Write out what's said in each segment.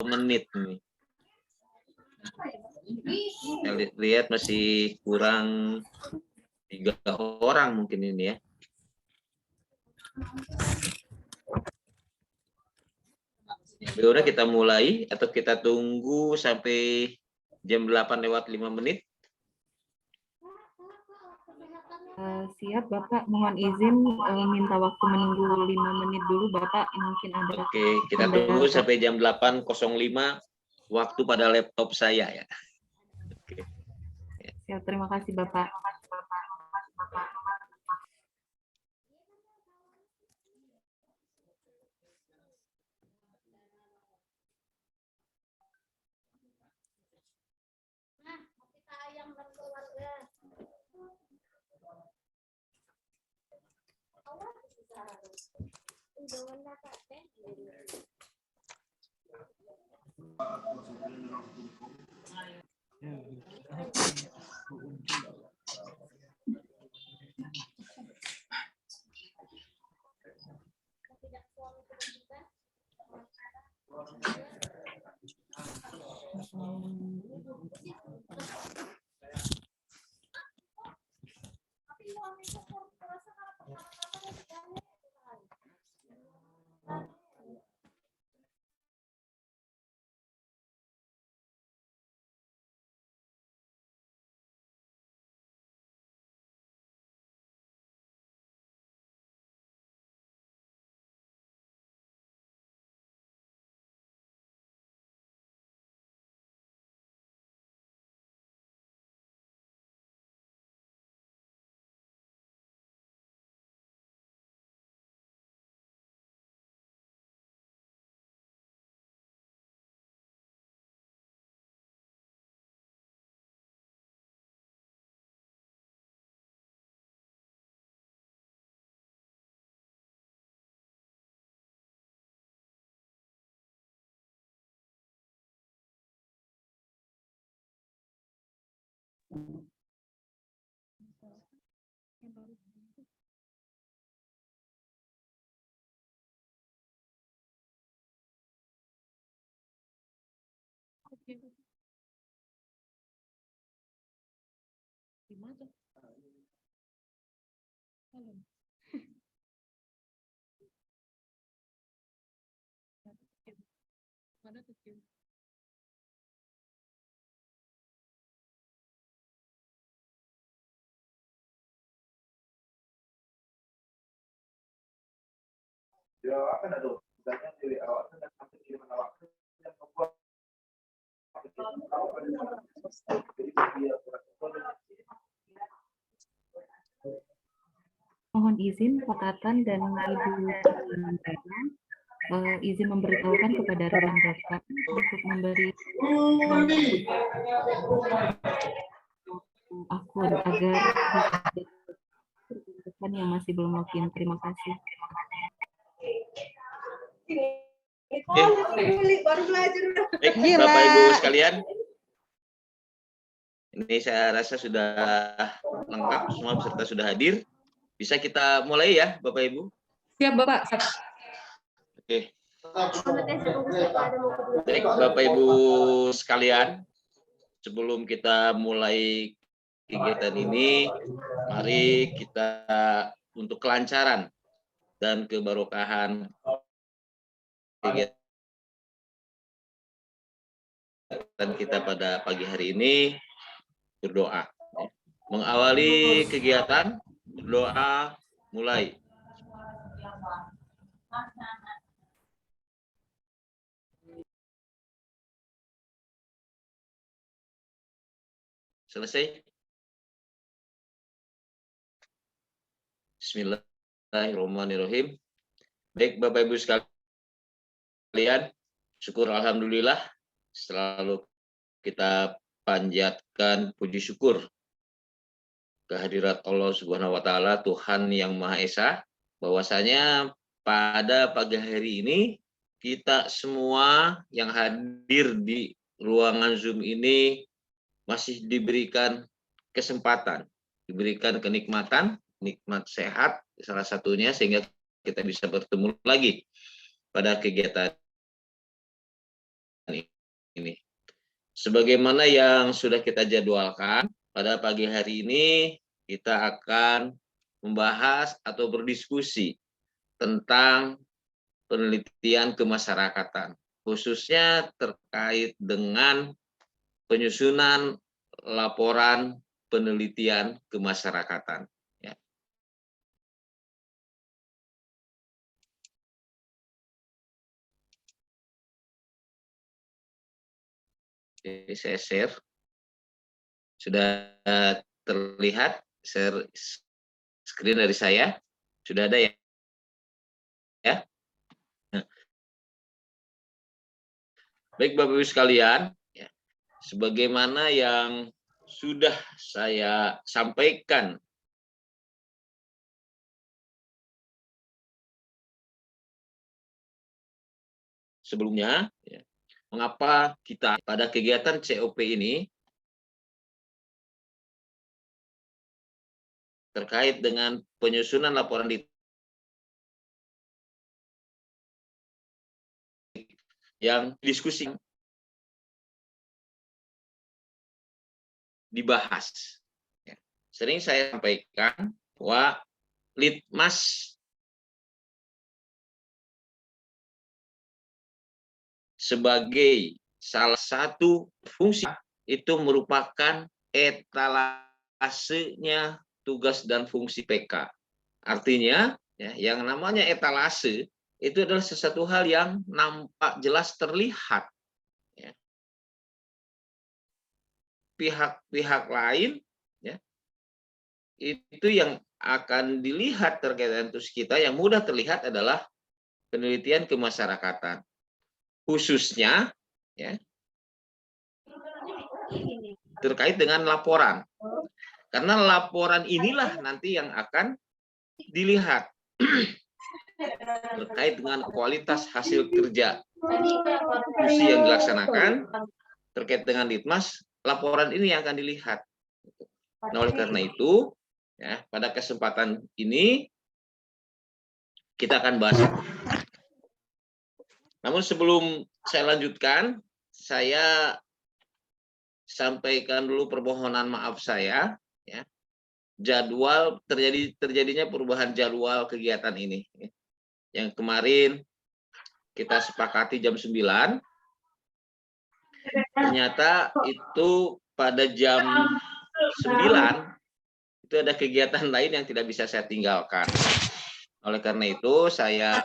menit nih. Saya lihat masih kurang 3 orang mungkin ini ya. Udah kita mulai atau kita tunggu sampai jam 8:05. Siap Bapak, mohon izin minta waktu menunggu 5 menit dulu Bapak, mungkin ada. Oke, kita tunggu sampai jam 8:05 waktu pada laptop saya ya. Oke. Siap, terima kasih Bapak. Mohon izin Pak Tatan dan Ibu izin memberitahukan kepada rekan Bapak untuk memberi akun agar rekan yang masih belum login. Terima kasih. Baik, Bapak Ibu sekalian, ini saya rasa sudah lengkap, semua peserta sudah hadir. Bisa kita mulai ya, Bapak Ibu? Siap, Bapak. Oke. Baik, Bapak Ibu sekalian, sebelum kita mulai kegiatan ini, mari kita untuk kelancaran dan keberkahan kegiatan kita pada pagi hari ini, berdoa. Mengawali kegiatan, berdoa mulai. Selesai? Bismillahirrahmanirrahim. Baik Bapak Ibu sekalian, syukur alhamdulillah selalu kita panjatkan puji syukur kehadirat Allah Subhanahu wa taala, Tuhan yang Maha Esa, bahwasanya pada pagi hari ini kita semua yang hadir di ruangan Zoom ini masih diberikan kesempatan, diberikan kenikmatan, nikmat sehat salah satunya, sehingga kita bisa bertemu lagi pada kegiatan Sebagaimana yang sudah kita jadwalkan, pada pagi hari ini kita akan membahas atau berdiskusi tentang penelitian kemasyarakatan, khususnya terkait dengan penyusunan laporan penelitian kemasyarakatan. Ya. Oke, saya share. Sudah terlihat share screen dari saya? Sudah ada ya? Ya. Nah, baik Bapak Ibu sekalian, ya, sebagaimana yang sudah saya sampaikan sebelumnya, ya, mengapa kita pada kegiatan COP ini terkait dengan penyusunan laporan yang diskusi dibahas. Ya. Sering saya sampaikan bahwa litmas sebagai salah satu fungsi itu merupakan etalasenya tugas dan fungsi PK. Artinya, ya, yang namanya etalase itu adalah sesuatu hal yang nampak jelas terlihat. Ya. Pihak-pihak lain, ya, itu yang akan dilihat terkait dengan tugas kita yang mudah terlihat adalah penelitian kemasyarakatan, khususnya, ya, terkait dengan laporan. Karena laporan inilah nanti yang akan dilihat terkait dengan kualitas hasil kerja fungsi yang dilaksanakan terkait dengan litmas, laporan ini yang akan dilihat. Nah, oleh karena itu, ya, pada kesempatan ini kita akan bahas. Namun sebelum saya lanjutkan, saya sampaikan dulu permohonan maaf saya, ya. Jadwal terjadinya perubahan jadwal kegiatan ini. Yang kemarin kita sepakati jam 9, ternyata itu pada jam 9 itu ada kegiatan lain yang tidak bisa saya tinggalkan. Oleh karena itu saya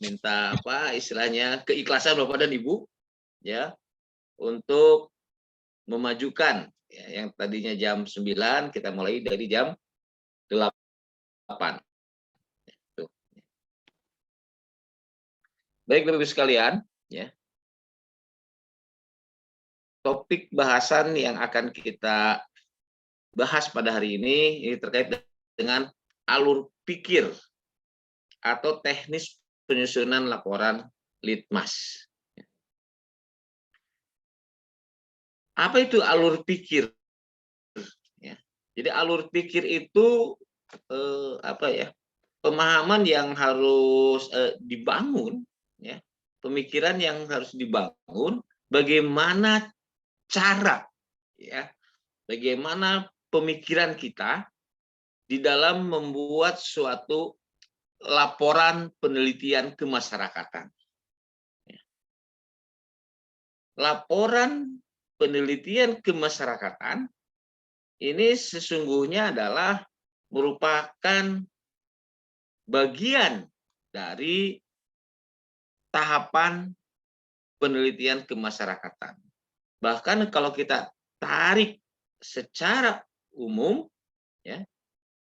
minta istilahnya keikhlasan Bapak dan Ibu, ya, untuk memajukan, ya, yang tadinya jam 9 kita mulai dari jam 8. Tuh. Baik Bapak Ibu sekalian, ya. Topik bahasan yang akan kita bahas pada hari ini terkait dengan alur pikir atau teknis penyusunan laporan litmas. Apa itu alur pikir? Ya. Jadi alur pikir itu pemahaman yang harus dibangun, ya, pemikiran yang harus dibangun, bagaimana cara, ya, bagaimana pemikiran kita di dalam membuat suatu laporan penelitian kemasyarakatan. Laporan penelitian kemasyarakatan ini sesungguhnya adalah merupakan bagian dari tahapan penelitian kemasyarakatan. Bahkan kalau kita tarik secara umum, ya,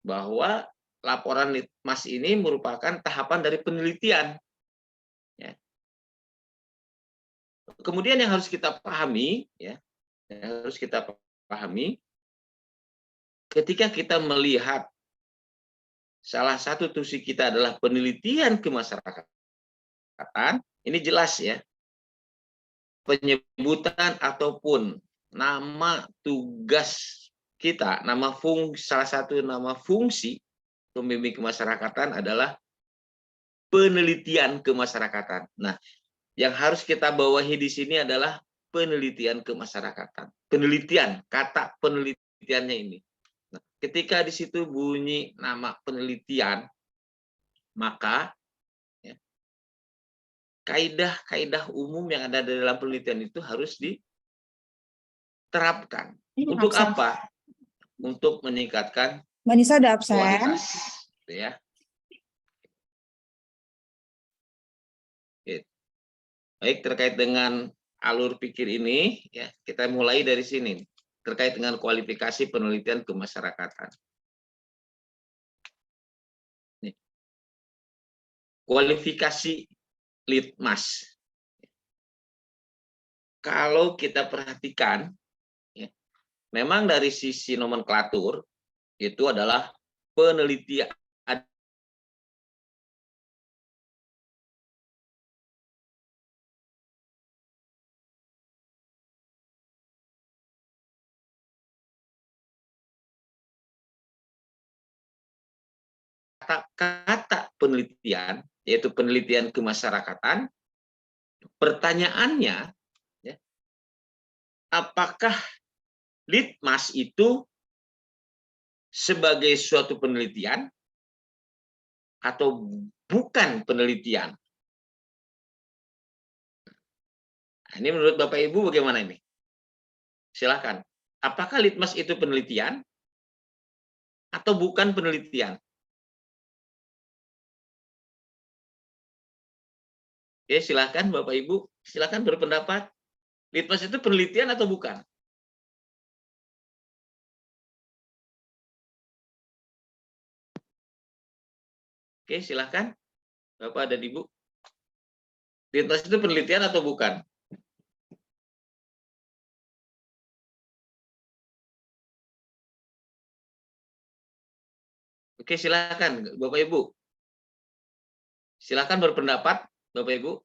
bahwa laporan litmas ini merupakan tahapan dari penelitian. Ya. Kemudian yang harus kita pahami, ya, ketika kita melihat salah satu tusi kita adalah penelitian kemasyarakatan, ini jelas, ya, penyebutan ataupun nama tugas kita, salah satu nama fungsi pembimbing kemasyarakatan adalah penelitian kemasyarakatan. Nah, yang harus kita bawahi di sini adalah penelitian kemasyarakatan. Penelitian, kata penelitiannya ini. Nah, ketika di situ bunyi nama penelitian, maka ya, kaidah-kaidah umum yang ada di dalam penelitian itu harus diterapkan. Untuk apa? Untuk meningkatkan Mbak Nisa ada absen. kualitas. Ya. Baik, terkait dengan alur pikir ini, ya kita mulai dari sini terkait dengan kualifikasi penelitian kemasyarakatan. Nih. Kualifikasi litmas. Kalau kita perhatikan, ya, memang dari sisi nomenklatur itu adalah penelitian. Kata penelitian, yaitu penelitian kemasyarakatan, pertanyaannya, ya, apakah litmas itu sebagai suatu penelitian atau bukan penelitian? Nah, ini menurut Bapak Ibu bagaimana ini? Silakan. Apakah litmas itu penelitian atau bukan penelitian? Oke, silakan Bapak Ibu, silakan berpendapat. Litmas itu penelitian atau bukan? Oke, silakan. Bapak dan Ibu. Litmas itu penelitian atau bukan? Oke, silakan Bapak Ibu. Silakan berpendapat Bapak Ibu.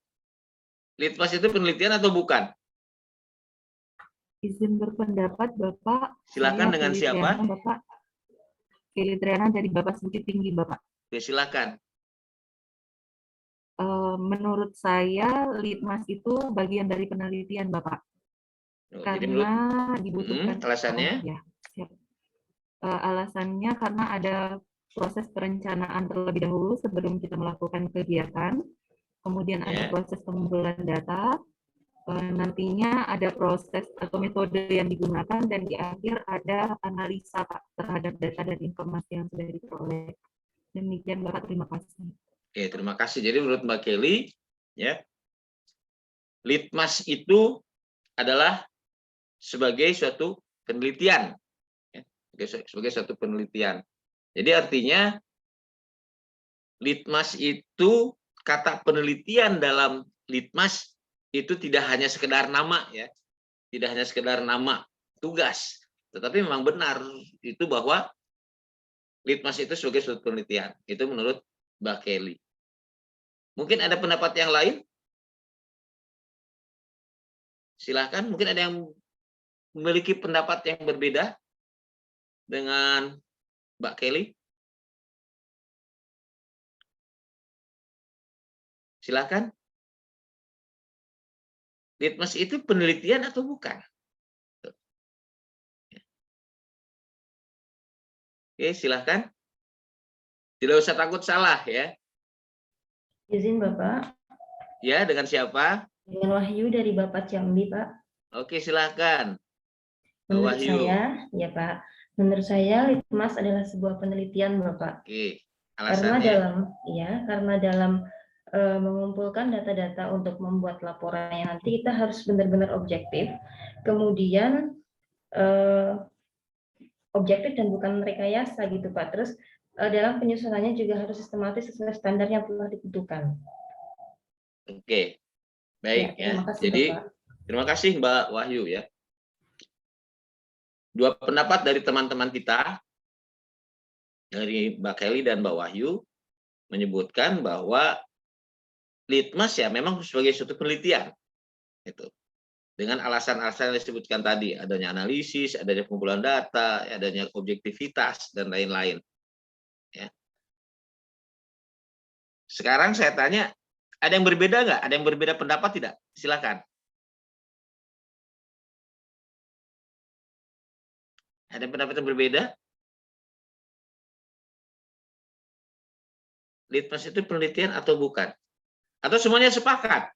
Litmas itu penelitian atau bukan? Izin berpendapat Bapak. Silakan Saya dengan Fili siapa? Triana, Bapak. Fili Triana dari Bapak Bukit Tinggi, Bapak. Oke, silakan. Menurut saya litmas itu bagian dari penelitian, Bapak. Jadi Karena menurut dibutuhkan. alasannya? Ya, siap. Alasannya karena ada proses perencanaan terlebih dahulu sebelum kita melakukan kegiatan. Kemudian ada proses pengumpulan data. Nantinya ada proses atau metode yang digunakan dan di akhir ada analisa Pak terhadap data dan informasi yang sudah diperoleh. Demikian Bapak, terima kasih. Oke, terima kasih. Jadi menurut Mbak Kelly, ya, litmas itu adalah sebagai suatu penelitian, ya, sebagai suatu penelitian. Jadi artinya litmas itu, kata penelitian dalam litmas itu tidak hanya sekedar nama, ya, tidak hanya sekedar nama tugas, tetapi memang benar itu bahwa litmas itu sebagai suatu penelitian. Itu menurut Mbak Kelly. Mungkin ada pendapat yang lain? Silahkan, mungkin ada yang memiliki pendapat yang berbeda dengan Mbak Kelly? Silahkan. Litmas itu penelitian atau bukan? Oke, silahkan. Tidak usah takut salah, ya. Izin Bapak. Ya, dengan siapa? Dengan Wahyu dari Bapak Jambi, Pak. Oke, silahkan. Menurut Wahyu. saya, ya Pak, menurut saya litmas adalah sebuah penelitian, Bapak. Oke, alasannya? Karena dalam mengumpulkan data-data untuk membuat laporannya nanti kita harus benar-benar objektif, kemudian objektif dan bukan rekayasa gitu Pak. Terus dalam penyusunannya juga harus sistematis sesuai standar yang telah dibutuhkan. Oke, baik, ya. Terima kasih, Jadi Bapak. terima kasih Mbak Wahyu, ya. Dua pendapat dari teman-teman kita, dari Mbak Kelly dan Mbak Wahyu, menyebutkan bahwa litmas ya memang sebagai suatu penelitian, itu dengan alasan-alasan yang disebutkan tadi, adanya analisis, adanya pengumpulan data, adanya objektivitas dan lain-lain. Ya. Sekarang saya tanya, ada yang berbeda nggak? Ada yang berbeda pendapat tidak? Silakan. Ada pendapat yang berbeda? Litmas itu penelitian atau bukan? Atau semuanya sepakat?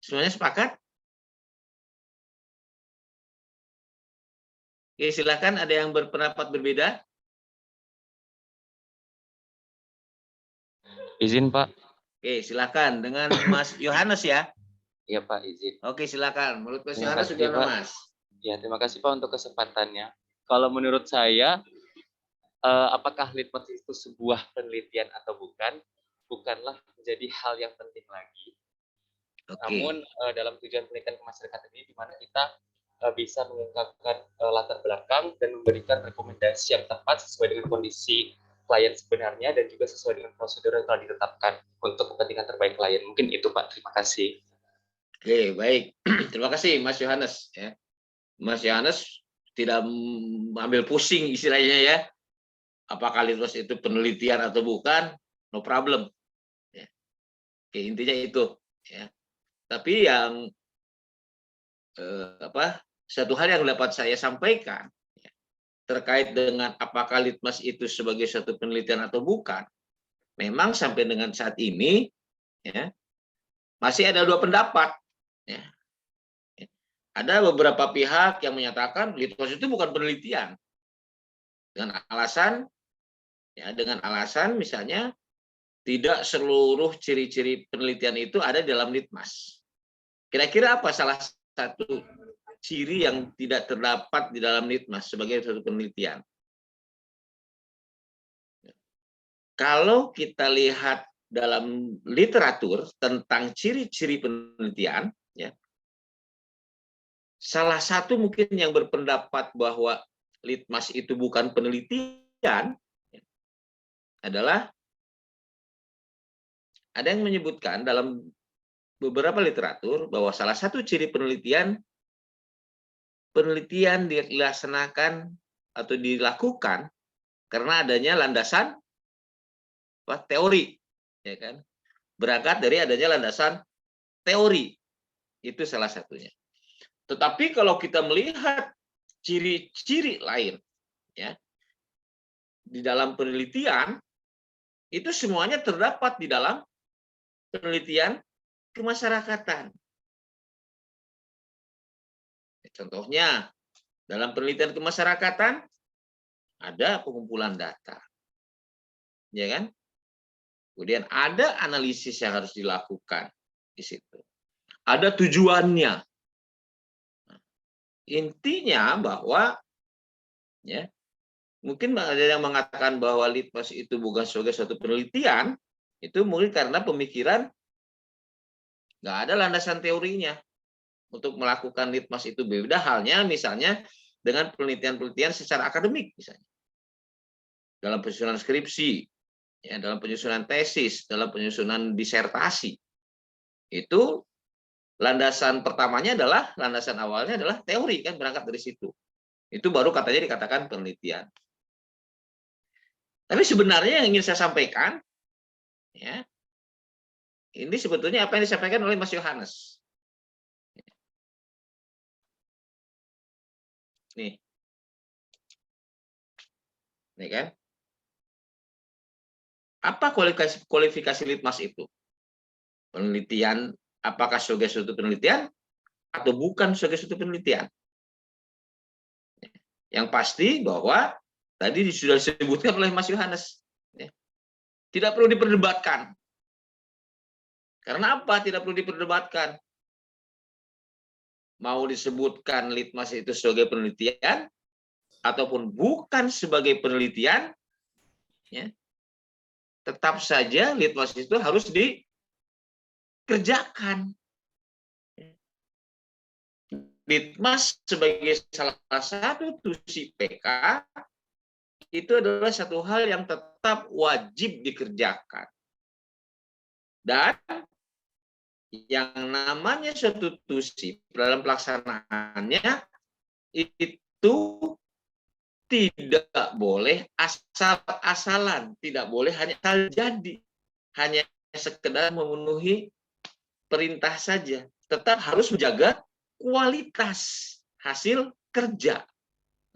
Semuanya sepakat? Oke, silakan, ada yang berpendapat berbeda? Izin, Pak. Oke, silakan dengan Mas Yohanes ya. Iya, Pak, izin. Oke, silakan. Menurut Mas Terima Yohanes kasih, sudah Pak. Mas. Ya, terima kasih, Pak, untuk kesempatannya. Kalau menurut saya, apakah litmas itu sebuah penelitian atau bukan, bukanlah menjadi hal yang penting lagi. Oke. Namun dalam tujuan penelitian kemasyarakatan ini, di mana kita bisa mengungkapkan latar belakang dan memberikan rekomendasi yang tepat sesuai dengan kondisi klien sebenarnya dan juga sesuai dengan prosedur yang telah ditetapkan untuk kepentingan terbaik klien. Mungkin itu, Pak. Terima kasih. Oke, baik. Terima kasih Mas Yohanes ya. Mas Yohanes tidak ambil pusing istilahnya ya. Apakah litmas itu penelitian atau bukan? No problem. Ya. Oke, intinya itu ya. Tapi yang satu hal yang dapat saya sampaikan ya, terkait dengan apakah litmas itu sebagai suatu penelitian atau bukan. Memang sampai dengan saat ini ya, masih ada dua pendapat. Ya. Ada beberapa pihak yang menyatakan litmas itu bukan penelitian dengan alasan misalnya tidak seluruh ciri-ciri penelitian itu ada di dalam litmas. Kira-kira apa salah satu ciri yang tidak terdapat di dalam litmas sebagai suatu penelitian? Kalau kita lihat dalam literatur tentang ciri-ciri penelitian, ya, salah satu mungkin yang berpendapat bahwa litmas itu bukan penelitian adalah ada yang menyebutkan dalam beberapa literatur bahwa salah satu ciri penelitian dilaksanakan atau dilakukan karena adanya landasan teori, ya kan? Berangkat dari adanya landasan teori, itu salah satunya. Tetapi kalau kita melihat ciri-ciri lain, ya, di dalam penelitian itu semuanya terdapat di dalam penelitian kemasyarakatan. Contohnya, dalam penelitian kemasyarakatan ada pengumpulan data, ya kan? Kemudian ada analisis yang harus dilakukan di situ. Ada tujuannya. Intinya bahwa, ya, mungkin ada yang mengatakan bahwa litmas itu bukan sebagai suatu penelitian, itu mungkin karena pemikiran nggak ada landasan teorinya untuk melakukan litmas itu. Beda halnya misalnya dengan penelitian-penelitian secara akademik, misalnya dalam penyusunan skripsi, ya, dalam penyusunan tesis, dalam penyusunan disertasi. Itu landasan pertamanya adalah, landasan awalnya adalah teori, kan, berangkat dari situ. Itu baru katanya dikatakan penelitian. Tapi sebenarnya yang ingin saya sampaikan, ya, ini sebetulnya apa yang disampaikan oleh Mas Yohanes. Nih kan? Apa kualifikasi litmas itu? Penelitian, apakah sebagai suatu penelitian atau bukan sebagai suatu penelitian? Yang pasti bahwa tadi sudah disebutkan oleh Mas Yohanes, ya, tidak perlu diperdebatkan. Karena apa tidak perlu diperdebatkan? Mau disebutkan litmas itu sebagai penelitian ataupun bukan sebagai penelitian, ya, tetap saja litmas itu harus dikerjakan. Litmas sebagai salah satu tusi PK itu adalah satu hal yang tetap wajib dikerjakan. Dan yang namanya suatu tusi dalam pelaksanaannya itu tidak boleh asal-asalan, tidak boleh hanya asal jadi, hanya sekedar memenuhi perintah saja. Tetap harus menjaga kualitas hasil kerja.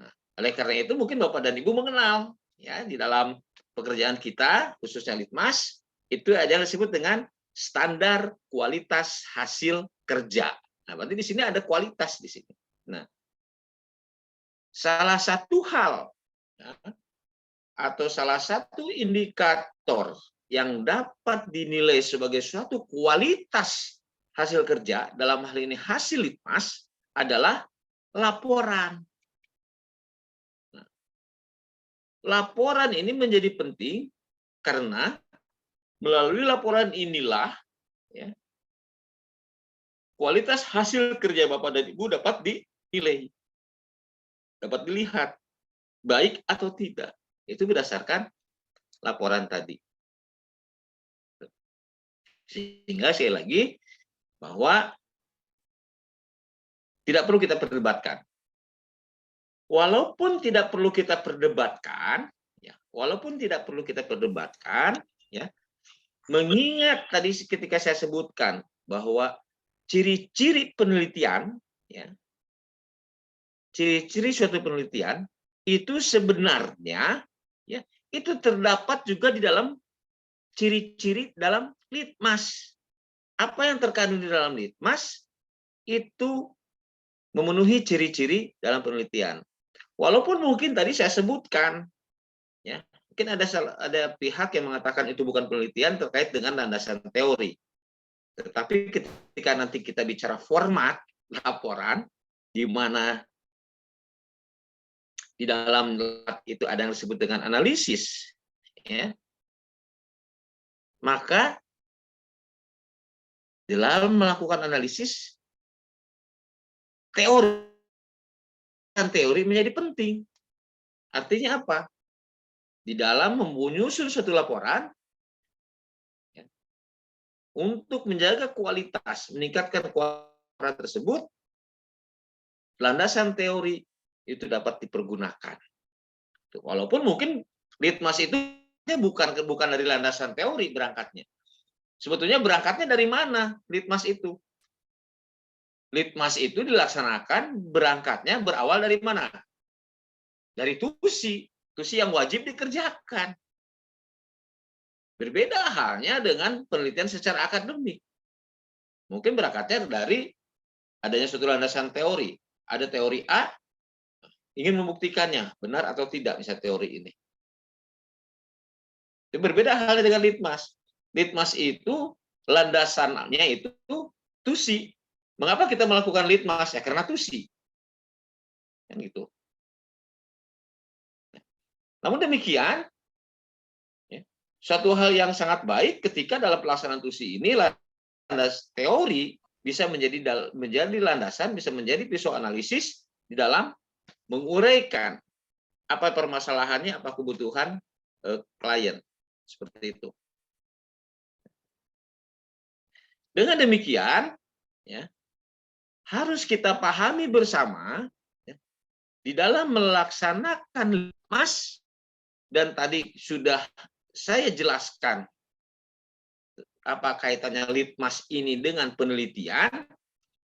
Nah, oleh karena itu mungkin Bapak dan Ibu mengenal ya di dalam pekerjaan kita khususnya Litmas itu ada yang disebut dengan standar kualitas hasil kerja. Nah, berarti di sini ada kualitas di sini. Nah, salah satu hal ya, atau salah satu indikator yang dapat dinilai sebagai suatu kualitas hasil kerja, dalam hal ini hasil Litmas, adalah laporan. Nah, laporan ini menjadi penting karena melalui laporan inilah ya, kualitas hasil kerja Bapak dan Ibu dapat dinilai, dapat dilihat baik atau tidak. Itu berdasarkan laporan tadi. Sehingga sekali lagi bahwa tidak perlu kita perdebatkan. Walaupun tidak perlu kita perdebatkan, ya, walaupun tidak perlu kita perdebatkan, ya, mengingat tadi ketika saya sebutkan bahwa ciri-ciri penelitian, ya, ciri-ciri suatu penelitian itu sebenarnya, ya, itu terdapat juga di dalam ciri-ciri dalam Litmas. Apa yang terkandung di dalam Litmas itu memenuhi ciri-ciri dalam penelitian. Walaupun mungkin tadi saya sebutkan, ya, mungkin ada pihak yang mengatakan itu bukan penelitian terkait dengan landasan teori. Tetapi ketika nanti kita bicara format laporan, di mana di dalam itu ada yang disebut dengan analisis, ya, maka dalam melakukan analisis teori menjadi penting. Artinya apa? Di dalam menyusun suatu laporan ya, untuk menjaga kualitas, meningkatkan kualitas tersebut, landasan teori itu dapat dipergunakan. Walaupun mungkin Litmas itu bukan dari landasan teori berangkatnya. Sebetulnya berangkatnya dari mana Litmas itu? Litmas itu dilaksanakan berangkatnya berawal dari mana? Dari tusi yang wajib dikerjakan. Berbeda halnya dengan penelitian secara akademik. Mungkin berangkatnya dari adanya suatu landasan teori. Ada teori A, ingin membuktikannya benar atau tidak misalnya teori ini. Itu berbeda halnya dengan Litmas. Litmas itu landasannya itu tusi. Mengapa kita melakukan Litmas? Ya karena tusi. Kan gitu. Namun demikian, ya, suatu hal yang sangat baik ketika dalam pelaksanaan tusi ini landas teori bisa menjadi landasan, bisa menjadi pisau analisis di dalam menguraikan apa permasalahannya, apa kebutuhan klien. Seperti itu. Dengan demikian, ya, harus kita pahami bersama ya, di dalam melaksanakan Litmas, dan tadi sudah saya jelaskan apa kaitannya Litmas ini dengan penelitian,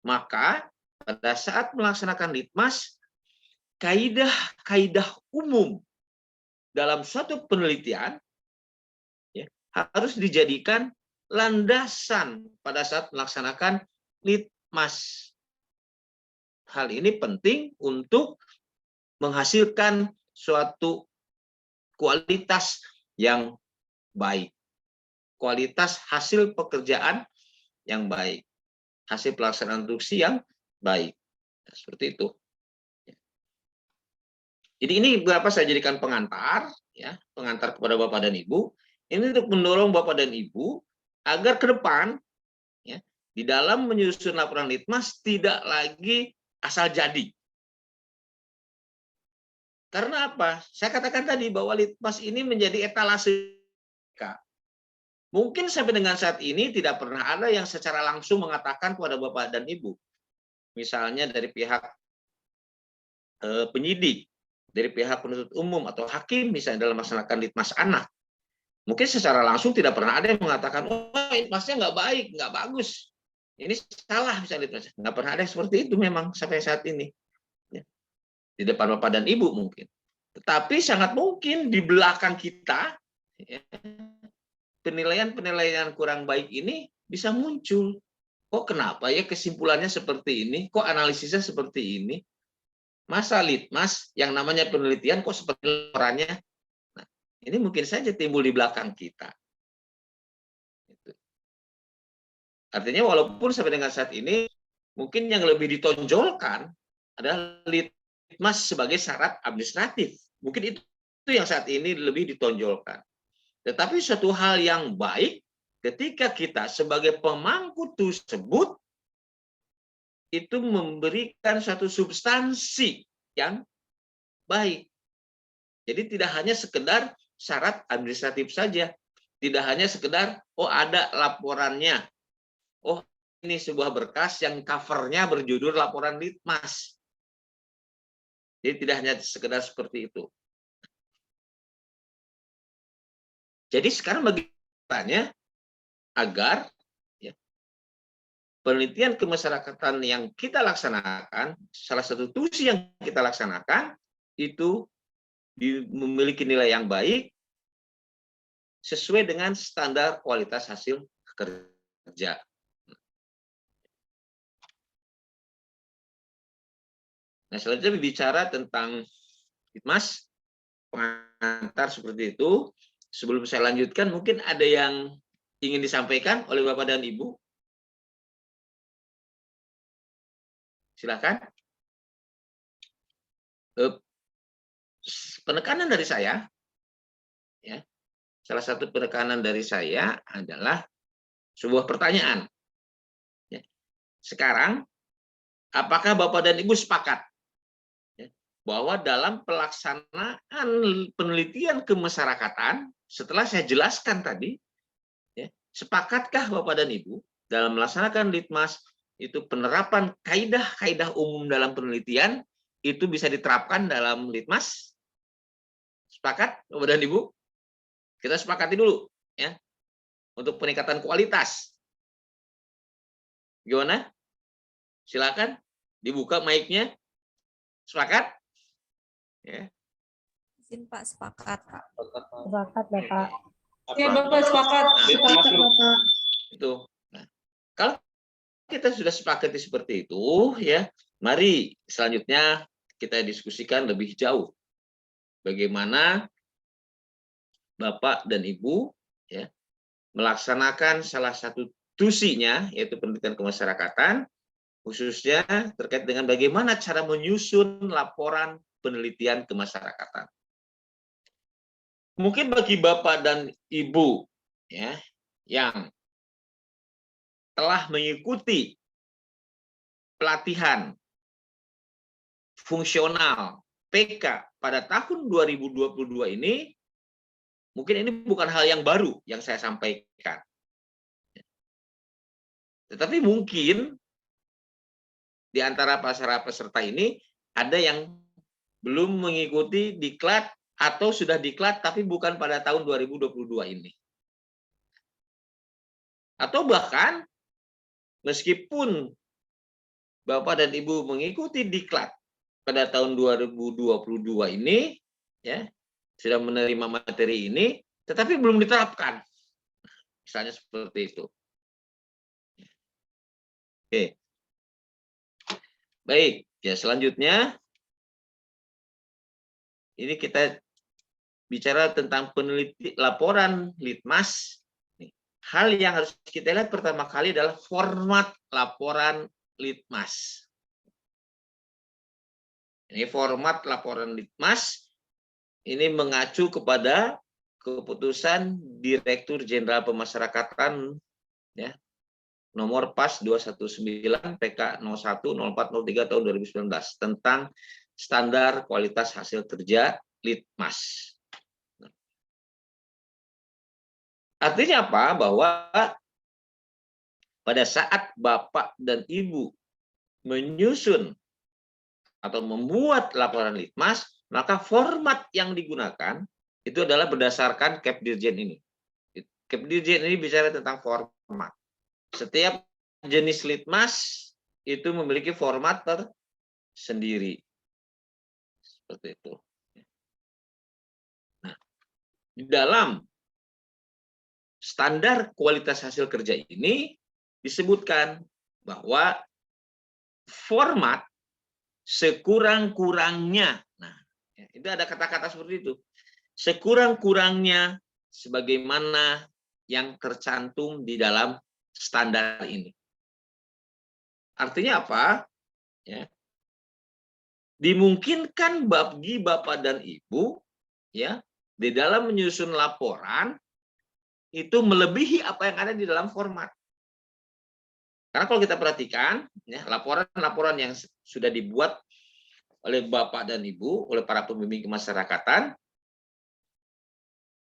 maka pada saat melaksanakan Litmas, kaidah-kaidah umum dalam suatu penelitian ya, harus dijadikan landasan pada saat melaksanakan Litmas. Hal ini penting untuk menghasilkan suatu kualitas yang baik. Kualitas hasil pekerjaan yang baik. Hasil pelaksanaan tusi yang baik. Nah, seperti itu. Jadi ini beberapa saya jadikan pengantar, ya, pengantar kepada Bapak dan Ibu. Ini untuk mendorong Bapak dan Ibu agar ke depan, ya, di dalam menyusun laporan Litmas tidak lagi asal jadi. Karena apa? Saya katakan tadi bahwa Litmas ini menjadi etalase. Mungkin sampai dengan saat ini tidak pernah ada yang secara langsung mengatakan kepada Bapak dan Ibu. Misalnya dari pihak penyidik, dari pihak penuntut umum atau hakim misalnya dalam melaksanakan Litmas anak. Mungkin secara langsung tidak pernah ada yang mengatakan, oh Litmasnya nggak baik, nggak bagus. Ini salah bisa Litmas. Nggak pernah ada seperti itu memang sampai saat ini. Ya. Di depan Bapak dan Ibu mungkin. Tetapi sangat mungkin di belakang kita, ya, penilaian-penilaian kurang baik ini bisa muncul. Kok kenapa ya kesimpulannya seperti ini? Kok analisisnya seperti ini? Masa Litmas yang namanya penelitian kok seperti laporannya? Nah, ini mungkin saja timbul di belakang kita. Artinya walaupun sampai dengan saat ini mungkin yang lebih ditonjolkan adalah Litmas sebagai syarat administratif. Mungkin itu yang saat ini lebih ditonjolkan. Tetapi suatu hal yang baik ketika kita sebagai pemangku tersebut itu memberikan suatu substansi yang baik. Jadi tidak hanya sekedar syarat administratif saja. Tidak hanya sekedar, oh ada laporannya. Oh, ini sebuah berkas yang covernya berjudul laporan Litmas. Jadi tidak hanya sekedar seperti itu. Jadi sekarang bagaimana agar ya, penelitian kemasyarakatan yang kita laksanakan, salah satu tusi yang kita laksanakan, itu memiliki nilai yang baik sesuai dengan standar kualitas hasil kerja. Nah, selanjutnya bicara tentang Litmas, pengantar seperti itu. Sebelum saya lanjutkan, mungkin ada yang ingin disampaikan oleh Bapak dan Ibu. Silakan. Penekanan dari saya, ya, salah satu penekanan dari saya adalah sebuah pertanyaan. Ya. Sekarang, apakah Bapak dan Ibu sepakat bahwa dalam pelaksanaan penelitian kemasyarakatan, setelah saya jelaskan tadi, ya, sepakatkah Bapak dan Ibu dalam melaksanakan Litmas itu penerapan kaidah-kaidah umum dalam penelitian itu bisa diterapkan dalam Litmas? Sepakat Bapak dan Ibu? Kita sepakati dulu ya untuk peningkatan kualitas. Gimana? Silakan dibuka mic-nya. Sepakat? Ya. Izin Pak, sepakat Pak. Sepakat Bapak. Ya Bapak sepakat. Sepakat Bapak. Itu. Nah, kalau kita sudah sepakati seperti itu, ya, mari selanjutnya kita diskusikan lebih jauh. Bagaimana Bapak dan Ibu ya melaksanakan salah satu tusinya, yaitu penelitian kemasyarakatan, khususnya terkait dengan bagaimana cara menyusun laporan penelitian kemasyarakatan. Mungkin bagi Bapak dan Ibu ya yang telah mengikuti pelatihan fungsional PK pada tahun 2022 ini, mungkin ini bukan hal yang baru yang saya sampaikan. Tetapi mungkin di antara para peserta ini ada yang belum mengikuti diklat atau sudah diklat tapi bukan pada tahun 2022 ini. Atau bahkan meskipun Bapak dan Ibu mengikuti diklat pada tahun 2022 ini, ya sudah menerima materi ini, tetapi belum diterapkan. Misalnya seperti itu. Oke. Baik, ya selanjutnya ini kita bicara tentang laporan Litmas. Hal yang harus kita lihat pertama kali adalah format laporan Litmas. Ini format laporan Litmas ini mengacu kepada keputusan Direktur Jenderal Pemasyarakatan ya, nomor PAS 219 PK 010403 tahun 2019 tentang standar kualitas hasil kerja Litmas. Artinya apa? Bahwa pada saat Bapak dan Ibu menyusun atau membuat laporan Litmas, maka format yang digunakan itu adalah berdasarkan Kepdirjen ini. Kepdirjen ini bicara tentang format. Setiap jenis litmas itu memiliki format tersendiri. Seperti itu. Nah, di dalam standar kualitas hasil kerja ini disebutkan bahwa format sekurang-kurangnya, nah itu ada kata-kata seperti itu, sekurang-kurangnya sebagaimana yang tercantum di dalam standar ini. Artinya apa? Ya. Dimungkinkan bagi Bapak dan Ibu ya di dalam menyusun laporan itu melebihi apa yang ada di dalam format. Karena kalau kita perhatikan, ya, laporan-laporan yang sudah dibuat oleh Bapak dan Ibu, oleh para pembimbing kemasyarakatan,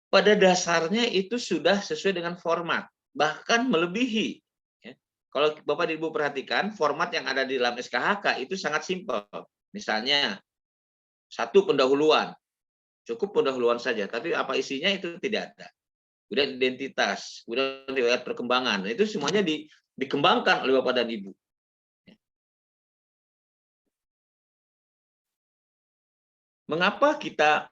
pada dasarnya itu sudah sesuai dengan format, bahkan melebihi. Ya. Kalau Bapak dan Ibu perhatikan, format yang ada di dalam SKHK itu sangat simpel. Misalnya, satu pendahuluan, cukup pendahuluan saja, tapi apa isinya itu tidak ada. Kemudian identitas, kemudian riwayat perkembangan, itu semuanya dikembangkan oleh Bapak dan Ibu. Mengapa kita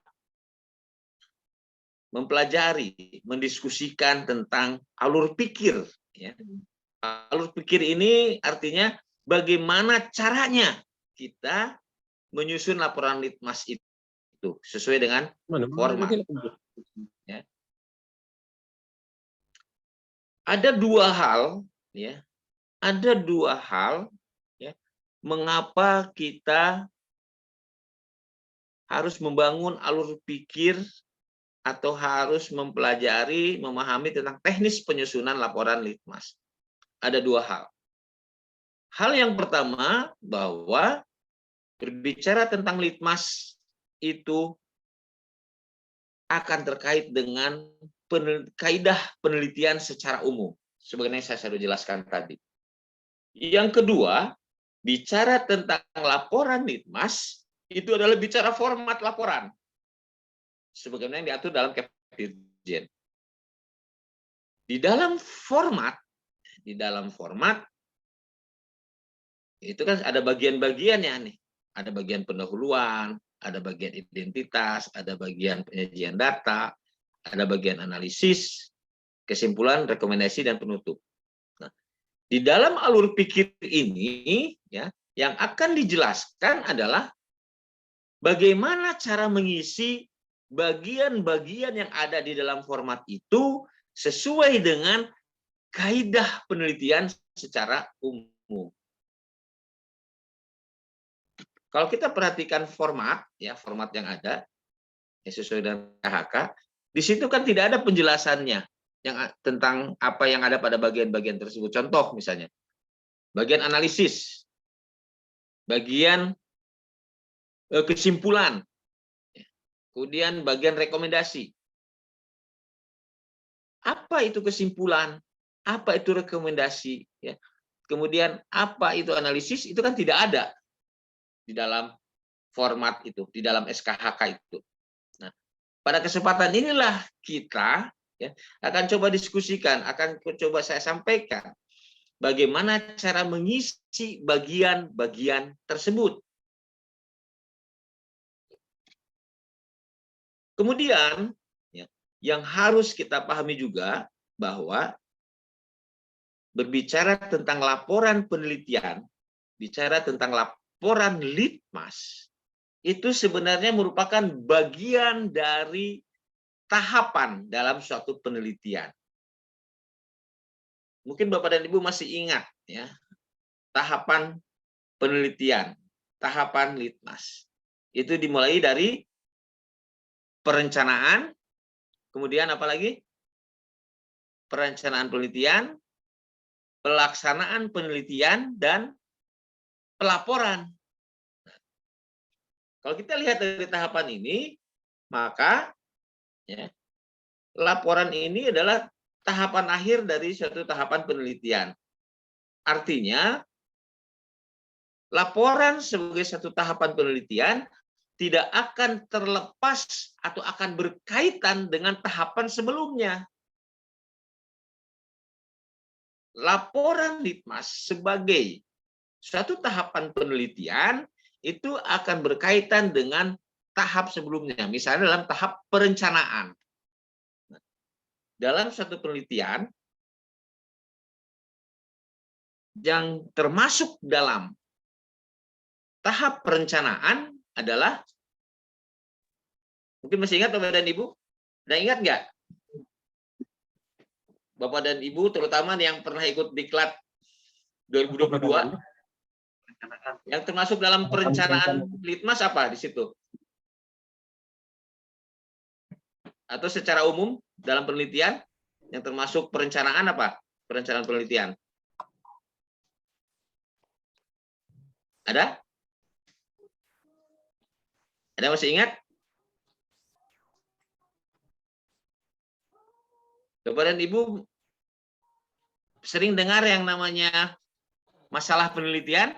mempelajari, mendiskusikan tentang alur pikir? Ya. Alur pikir ini artinya bagaimana caranya kita menyusun laporan litmas itu sesuai dengan format. Ya. Ada dua hal, ya. Ada dua hal, ya, mengapa kita harus membangun alur pikir atau harus mempelajari, memahami tentang teknis penyusunan laporan litmas. Ada dua hal. Hal yang pertama, bahwa berbicara tentang litmas itu akan terkait dengan kaidah penelitian secara umum, sebagaimana yang saya sudah jelaskan tadi. Yang kedua, bicara tentang laporan litmas itu adalah bicara format laporan, sebagaimana yang diatur dalam Kepdirjen. Di dalam format itu kan ada bagian-bagiannya nih. Ada bagian pendahuluan, ada bagian identitas, ada bagian penyajian data, ada bagian analisis, kesimpulan, rekomendasi, dan penutup. Nah, di dalam alur pikir ini, ya, yang akan dijelaskan adalah bagaimana cara mengisi bagian-bagian yang ada di dalam format itu sesuai dengan kaidah penelitian secara umum. Kalau kita perhatikan format, ya, format yang ada ya, sesuai dengan KHK, di situ kan tidak ada penjelasannya yang tentang apa yang ada pada bagian-bagian tersebut. Contoh misalnya, bagian analisis, bagian kesimpulan, kemudian bagian rekomendasi. Apa itu kesimpulan? Apa itu rekomendasi? Ya. Kemudian apa itu analisis? Itu kan tidak ada di dalam format itu, di dalam SKHK itu. Nah, pada kesempatan inilah kita, ya, akan coba diskusikan, akan coba saya sampaikan bagaimana cara mengisi bagian-bagian tersebut. Kemudian, ya, yang harus kita pahami juga bahwa berbicara tentang laporan penelitian, bicara tentang laporan litmas, itu sebenarnya merupakan bagian dari tahapan dalam suatu penelitian. Mungkin Bapak dan Ibu masih ingat, ya, tahapan penelitian, tahapan litmas. Itu dimulai dari perencanaan, kemudian apa lagi? Perencanaan penelitian, pelaksanaan penelitian, dan pelaporan. Kalau kita lihat dari tahapan ini, maka ya, laporan ini adalah tahapan akhir dari suatu tahapan penelitian. Artinya, laporan sebagai satu tahapan penelitian tidak akan terlepas atau akan berkaitan dengan tahapan sebelumnya. laporan litmas sebagai suatu tahapan penelitian itu akan berkaitan dengan tahap sebelumnya, misalnya dalam tahap perencanaan. Dalam suatu penelitian yang termasuk dalam tahap perencanaan adalah, mungkin masih ingat Bapak dan Ibu? Udah ingat nggak? Bapak dan Ibu, terutama yang pernah ikut diklat 2022, yang termasuk dalam perencanaan litmas apa di situ? Atau secara umum dalam penelitian yang termasuk perencanaan apa? Perencanaan penelitian. Ada? Ada masih ingat? Bapak dan Ibu sering dengar yang namanya masalah penelitian?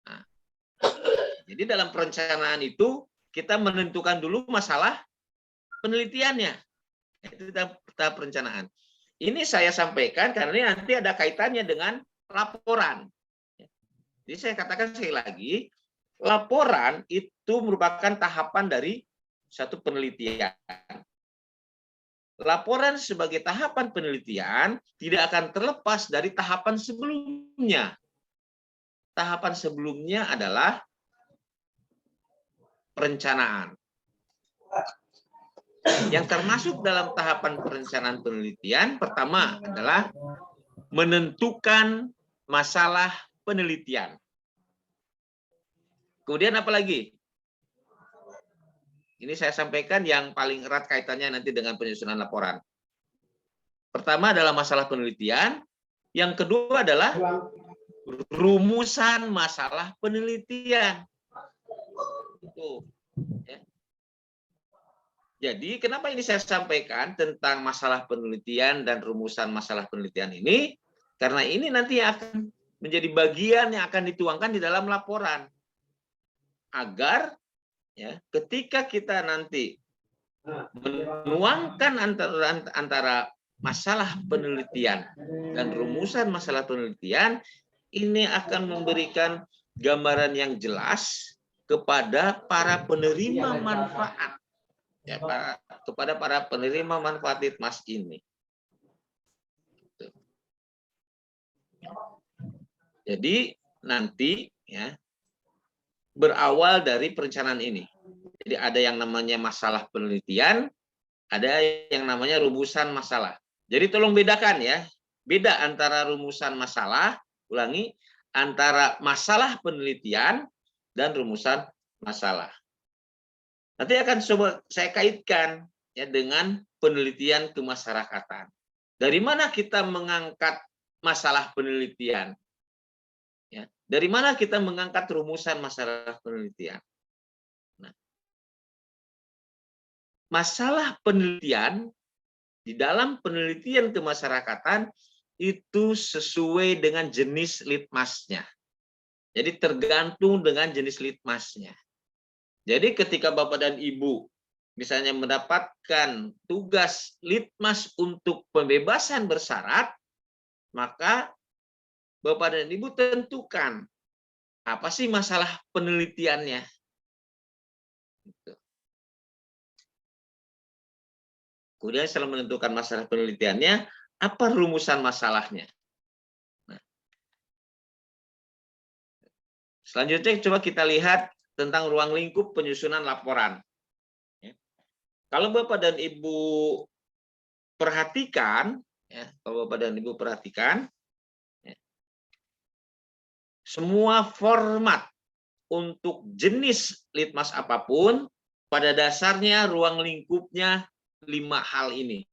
Nah, jadi dalam perencanaan itu kita menentukan dulu masalah penelitiannya. Itu tahap perencanaan. Ini saya sampaikan karena nanti ada kaitannya dengan laporan. Jadi saya katakan sekali lagi, laporan itu merupakan tahapan dari satu penelitian. Laporan sebagai tahapan penelitian tidak akan terlepas dari tahapan sebelumnya. Tahapan sebelumnya adalah perencanaan. Yang termasuk dalam tahapan perencanaan penelitian pertama adalah menentukan masalah penelitian. Kemudian apa lagi? Ini saya sampaikan yang paling erat kaitannya nanti dengan penyusunan laporan. Pertama adalah masalah penelitian, yang kedua adalah rumusan masalah penelitian. Itu. Ya. Jadi kenapa ini saya sampaikan tentang masalah penelitian dan rumusan masalah penelitian ini? Karena ini nanti akan menjadi bagian yang akan dituangkan di dalam laporan. Agar ya, ketika kita nanti menuangkan antara masalah penelitian dan rumusan masalah penelitian, ini akan memberikan gambaran yang jelas kepada para penerima manfaat. Ya, kepada para penerima manfaat litmas ini. Jadi nanti ya berawal dari perencanaan ini. Jadi ada yang namanya masalah penelitian, ada yang namanya rumusan masalah. Jadi tolong bedakan ya, beda antara rumusan masalah, ulangi, antara masalah penelitian dan rumusan masalah. Nanti akan coba saya kaitkan ya dengan penelitian kemasyarakatan. Dari mana kita mengangkat masalah penelitian? Ya, dari mana kita mengangkat rumusan masalah penelitian? Nah, masalah penelitian di dalam penelitian kemasyarakatan itu sesuai dengan jenis litmasnya. Jadi tergantung dengan jenis litmasnya. Jadi ketika Bapak dan Ibu misalnya mendapatkan tugas litmas untuk pembebasan bersyarat, maka Bapak dan Ibu tentukan apa sih masalah penelitiannya. Kemudian setelah menentukan masalah penelitiannya, apa rumusan masalahnya. Nah, selanjutnya coba kita lihat tentang ruang lingkup penyusunan laporan. Kalau Bapak dan Ibu perhatikan, ya, kalau Bapak dan Ibu perhatikan, ya, semua format untuk jenis litmas apapun, pada dasarnya ruang lingkupnya 5 hal ini.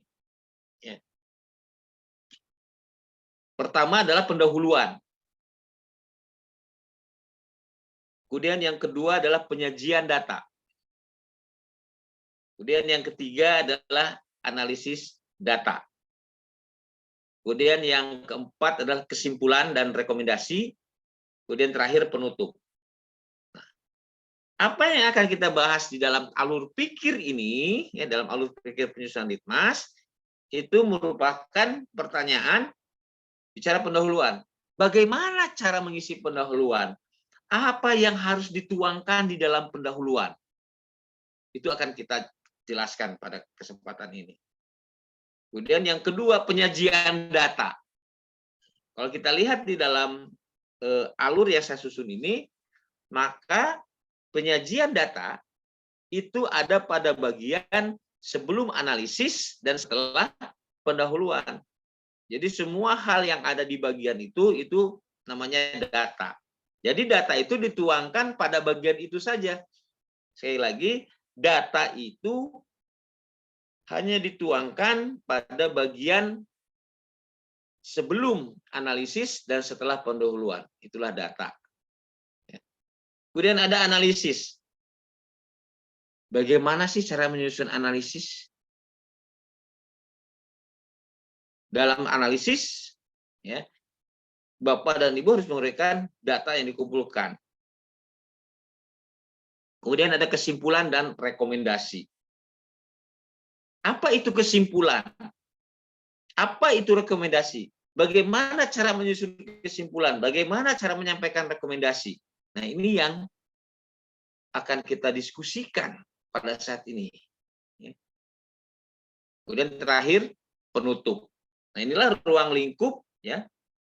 Ya. Pertama adalah pendahuluan. Kemudian yang kedua adalah penyajian data. Kemudian yang ketiga adalah analisis data. Kemudian yang keempat adalah kesimpulan dan rekomendasi. Kemudian terakhir penutup. Nah, apa yang akan kita bahas di dalam alur pikir ini, ya, dalam alur pikir penyusunan litmas, itu merupakan pertanyaan bicara pendahuluan. Bagaimana cara mengisi pendahuluan? Apa yang harus dituangkan di dalam pendahuluan? Itu akan kita jelaskan pada kesempatan ini. Kemudian yang kedua, penyajian data. Kalau kita lihat di dalam alur yang saya susun ini, maka penyajian data itu ada pada bagian sebelum analisis dan setelah pendahuluan. Jadi semua hal yang ada di bagian itu namanya data. Jadi data itu dituangkan pada bagian itu saja. Sekali lagi, data itu hanya dituangkan pada bagian sebelum analisis dan setelah pendahuluan. Itulah data. Kemudian ada analisis. Bagaimana sih cara menyusun analisis? Dalam analisis, ya, Bapak dan Ibu harus memberikan data yang dikumpulkan. Kemudian ada kesimpulan dan rekomendasi. Apa itu kesimpulan? Apa itu rekomendasi? Bagaimana cara menyusun kesimpulan? Bagaimana cara menyampaikan rekomendasi? Nah, ini yang akan kita diskusikan pada saat ini. Kemudian terakhir, penutup. Nah, inilah ruang lingkup, ya,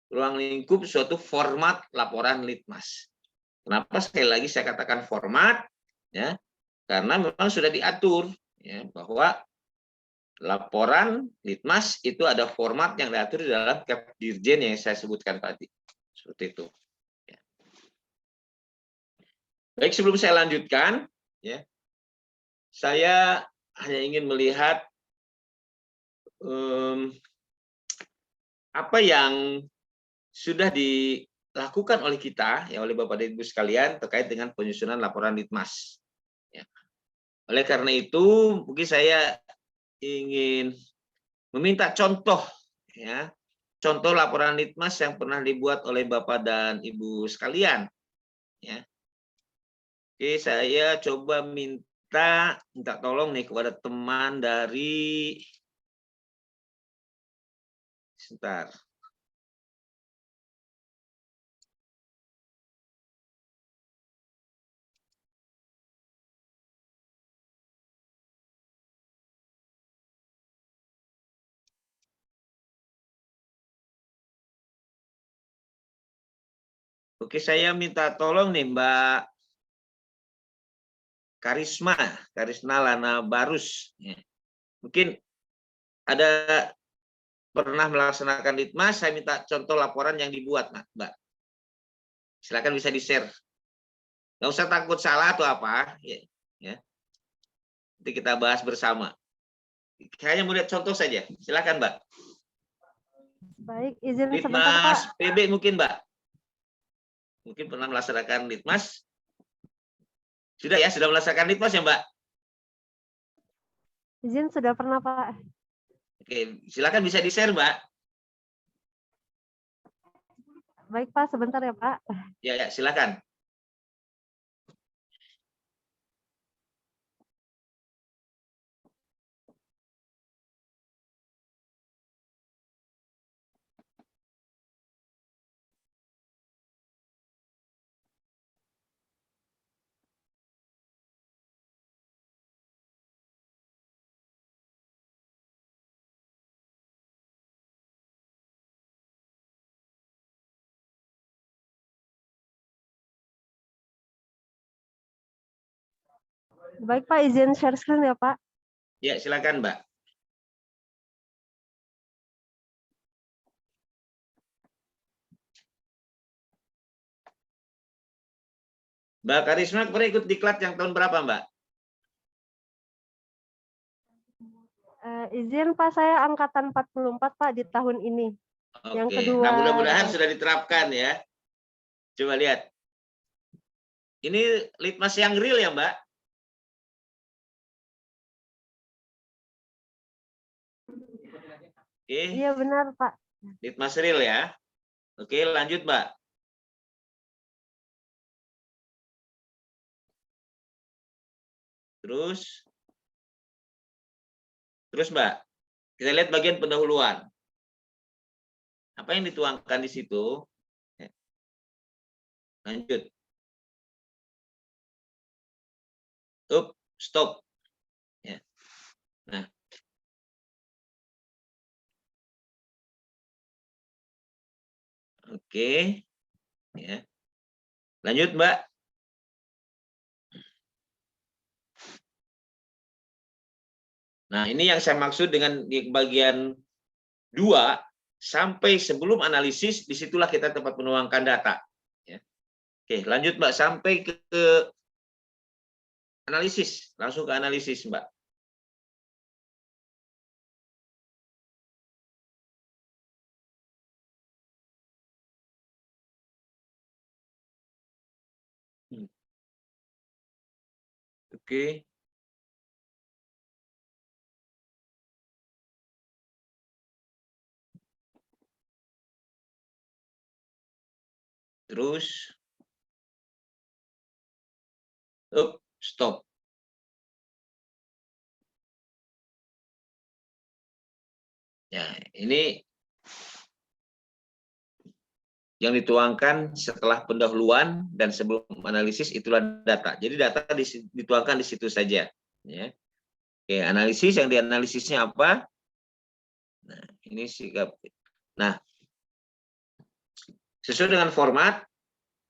ruang lingkup suatu format laporan litmas. Kenapa sekali lagi saya katakan format, ya, karena memang sudah diatur, ya, bahwa laporan litmas itu ada format yang diatur di dalam Kep Dirjen yang saya sebutkan tadi, seperti itu. Ya. Baik, sebelum saya lanjutkan, ya, saya hanya ingin melihat apa yang sudah dilakukan oleh kita, ya, oleh Bapak dan Ibu sekalian terkait dengan penyusunan laporan litmas. Ya. Oleh karena itu, mungkin saya ingin meminta contoh, ya, contoh laporan litmas yang pernah dibuat oleh Bapak dan Ibu sekalian. Ya. Oke, saya coba minta tolong nih kepada teman dari, sebentar. Oke, saya minta tolong nih Mbak Karisma Lana Barus. Ya. Mungkin ada pernah melaksanakan litmas, saya minta contoh laporan yang dibuat, Mbak. Silakan bisa di-share. Nggak usah takut salah atau apa. Ya. Nanti kita bahas bersama. Hanya mau lihat contoh saja. Silakan, Mbak. Baik, izin sebentar, Litmas Pak. PB mungkin, Mbak. Mungkin pernah melaksanakan litmas. Sudah ya, sudah melaksanakan litmas ya, Mbak? Izin sudah pernah, Pak. Oke, silakan bisa di-share, Mbak. Baik, Pak, sebentar ya, Pak. Ya, silakan. Baik, Pak, izin share screen ya, Pak. Ya, silakan, Mbak. Mbak Karisma pernah ikut diklat yang tahun berapa, Mbak? Izin, Pak, saya angkatan 44, Pak, di tahun ini. Oke. Yang kedua. Nah, mudah-mudahan sudah diterapkan ya. Coba lihat. Ini litmas yang real ya, Mbak? Oke. Iya, benar, Pak. Litmas real ya. Oke, lanjut, Mbak. Terus, Mbak. Kita lihat bagian pendahuluan. Apa yang dituangkan di situ? Lanjut. Stop. Ya. Nah, oke. Ya. Lanjut, Mbak. Nah, ini yang saya maksud dengan di bagian 2, sampai sebelum analisis, disitulah kita tempat menuangkan data. Ya. Oke, lanjut, Mbak. Sampai ke analisis. Langsung ke analisis, Mbak. Oke. Terus. Stop. Ya, ini yang dituangkan setelah pendahuluan dan sebelum analisis, itulah data. Jadi data dituangkan di situ saja. Ya. Oke, analisis, yang dianalisisnya apa? Nah, ini sikap. Nah, sesuai dengan format,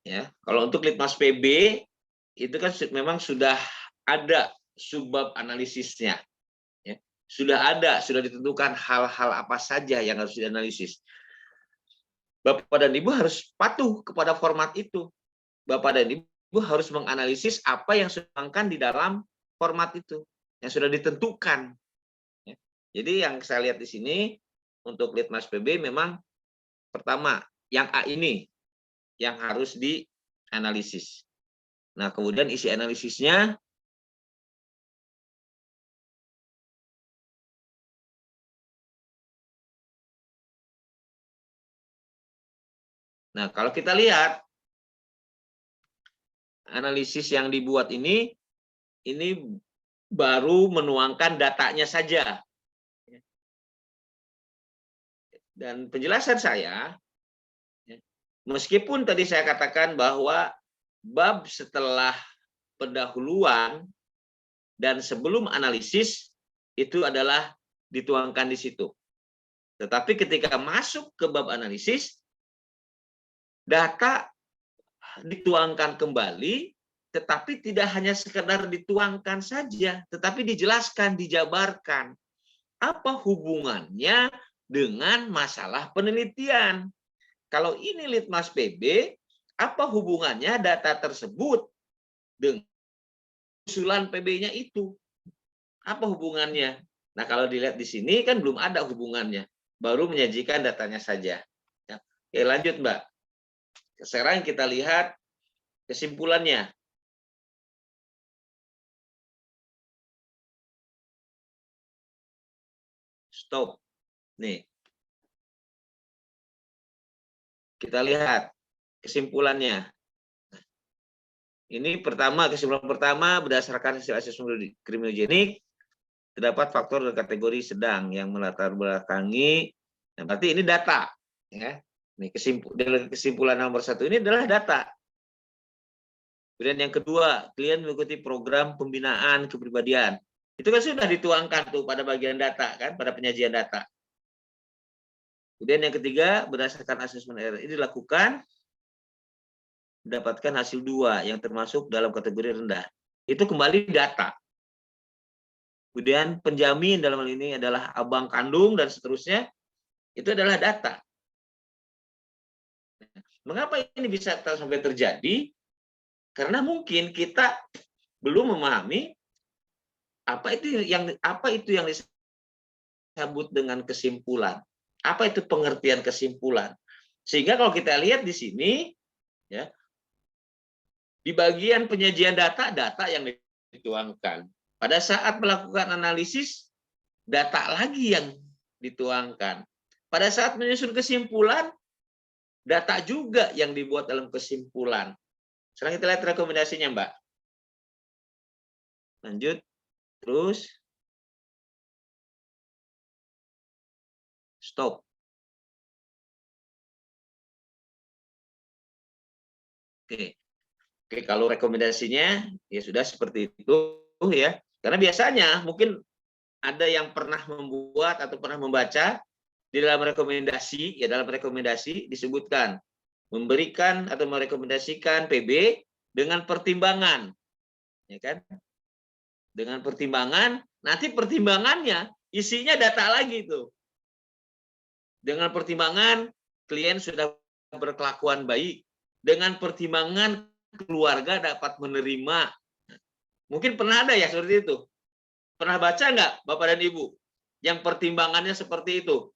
ya. Kalau untuk Litmas PB itu kan memang sudah ada subbab analisisnya. Ya. Sudah ditentukan hal-hal apa saja yang harus dianalisis. Bapak dan Ibu harus patuh kepada format itu. Bapak dan Ibu harus menganalisis apa yang sudah di dalam format itu, yang sudah ditentukan. Jadi yang saya lihat di sini, untuk Litmas PB memang pertama, yang A ini yang harus dianalisis. Nah, kemudian isi analisisnya, nah kalau kita lihat, analisis yang dibuat ini baru menuangkan datanya saja. Dan penjelasan saya, meskipun tadi saya katakan bahwa bab setelah pendahuluan dan sebelum analisis itu adalah dituangkan di situ. Tetapi ketika masuk ke bab analisis, data dituangkan kembali, tetapi tidak hanya sekedar dituangkan saja, tetapi dijelaskan, dijabarkan. Apa hubungannya dengan masalah penelitian? Kalau ini Litmas PB, apa hubungannya data tersebut dengan usulan PB-nya itu? Apa hubungannya? Nah, kalau dilihat di sini kan belum ada hubungannya. Baru menyajikan datanya saja. Oke, lanjut, Mbak. Sekarang kita lihat kesimpulannya. Stop. Nih. Kita lihat kesimpulannya. Ini kesimpulan pertama, berdasarkan hasil asesmen kriminogenik, terdapat faktor dan kategori sedang yang melatar belakangi. Nah, berarti ini data. Ya. Ini kesimpulan nomor 1 ini adalah data. Kemudian yang kedua, klien mengikuti program pembinaan kepribadian. Itu kan sudah dituangkan tuh pada bagian data, kan, pada penyajian data. Kemudian yang ketiga, berdasarkan asesmen RI dilakukan, mendapatkan hasil 2 yang termasuk dalam kategori rendah. Itu kembali data. Kemudian penjamin dalam hal ini adalah abang kandung dan seterusnya, itu adalah data. Mengapa ini bisa sampai terjadi? Karena mungkin kita belum memahami apa itu yang disebut dengan kesimpulan. Apa itu pengertian kesimpulan? Sehingga kalau kita lihat di sini, ya, di bagian penyajian data yang dituangkan. Pada saat melakukan analisis, data lagi yang dituangkan. Pada saat menyusun kesimpulan, data juga yang dibuat dalam kesimpulan. Sekarang kita lihat rekomendasinya, Mbak. Lanjut. Terus. Stop. Oke. Oke, kalau rekomendasinya ya sudah seperti itu ya. Karena biasanya mungkin ada yang pernah membuat atau pernah membaca di dalam rekomendasi, ya dalam rekomendasi disebutkan memberikan atau merekomendasikan PB dengan pertimbangan, ya kan? Dengan pertimbangan, nanti pertimbangannya isinya data lagi tuh. Dengan pertimbangan klien sudah berkelakuan baik, dengan pertimbangan keluarga dapat menerima. Mungkin pernah ada ya seperti itu. Pernah baca nggak Bapak dan Ibu yang pertimbangannya seperti itu?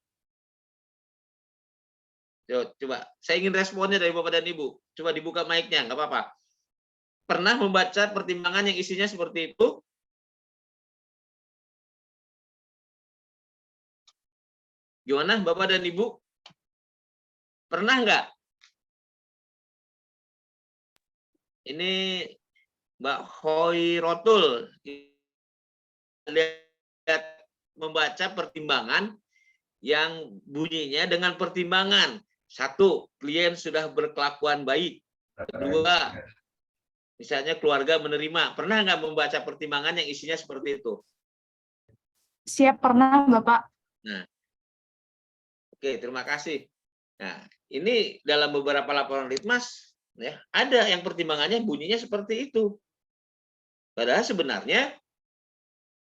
Coba, saya ingin responnya dari Bapak dan Ibu. Coba dibuka mic-nya, nggak apa-apa. Pernah membaca pertimbangan yang isinya seperti itu? Gimana Bapak dan Ibu? Pernah nggak? Ini Mbak Khoirotul lihat membaca pertimbangan yang bunyinya dengan pertimbangan. 1, klien sudah berkelakuan baik. 2, misalnya keluarga menerima. Pernah nggak membaca pertimbangan yang isinya seperti itu? Siap, pernah, Bapak. Nah, oke, terima kasih. Nah, ini dalam beberapa laporan Litmas, ya, ada yang pertimbangannya bunyinya seperti itu. Padahal sebenarnya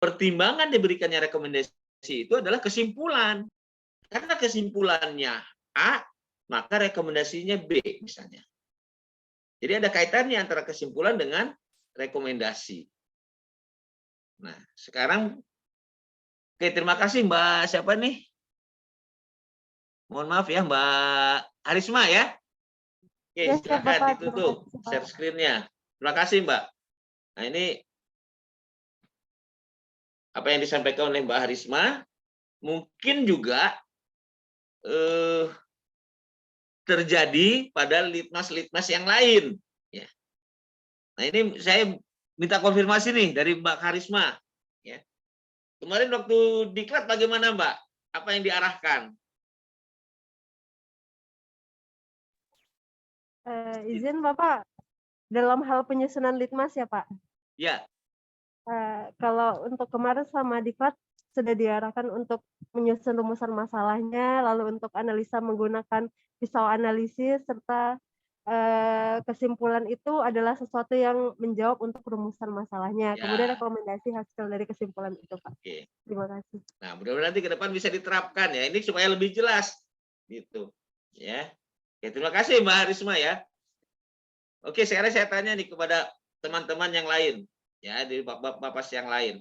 pertimbangan diberikannya rekomendasi itu adalah kesimpulan. Karena kesimpulannya A, maka rekomendasinya B misalnya. Jadi ada kaitannya antara kesimpulan dengan rekomendasi. Nah, sekarang oke, terima kasih Mbak siapa nih? Mohon maaf ya Mbak Arisma ya. Oke, Ya, siap, silakan Bapak. ditutup Terima kasih, Pak. share screen-nya. Terima kasih Mbak. Nah, ini apa yang disampaikan oleh Mbak Arisma mungkin juga terjadi pada litmas-litmas yang lain. Ya. Nah, ini saya minta konfirmasi nih dari Mbak Karisma. Ya. Kemarin waktu diklat bagaimana Mbak? Apa yang diarahkan? Izin Bapak, dalam hal penyusunan litmas ya Pak. Ya. Kalau untuk kemarin sama diklat sudah diarahkan untuk menyusun rumusan masalahnya, lalu untuk analisa menggunakan pisau analisis, serta kesimpulan itu adalah sesuatu yang menjawab untuk rumusan masalahnya. Ya. Kemudian rekomendasi hasil dari kesimpulan itu, Pak. Oke. Terima kasih. Nah, mudah-mudahan nanti ke depan bisa diterapkan ya. Ini supaya lebih jelas gitu. Ya. Oke, terima kasih Mbak Harisma ya. Oke, sekarang saya tanya nih kepada teman-teman yang lain ya, di bapak-bapak yang lain.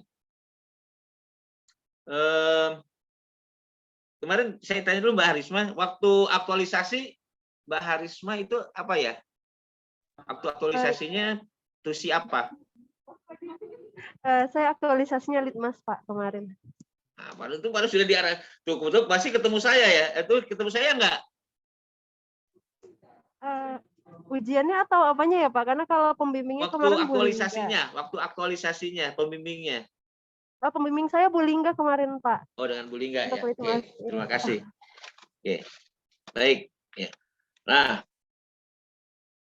Kemarin saya tanya dulu Mbak Harisma, waktu aktualisasi Mbak Harisma itu apa ya? Waktu aktualisasinya tusi apa? Saya aktualisasinya litmas Pak kemarin. Nah, baru sudah diarah. Tuh, kebetulan pasti ketemu saya ya. Itu ketemu saya enggak? Ujiannya atau apanya ya Pak? Karena kalau pembimbingnya kemarin waktu aktualisasinya, pembimbingnya. Pembimbing saya Bu Lingga kemarin Pak. Oh, dengan Bu Lingga ya. Oke, Litmas. terima kasih. Oke. Baik, ya. Nah,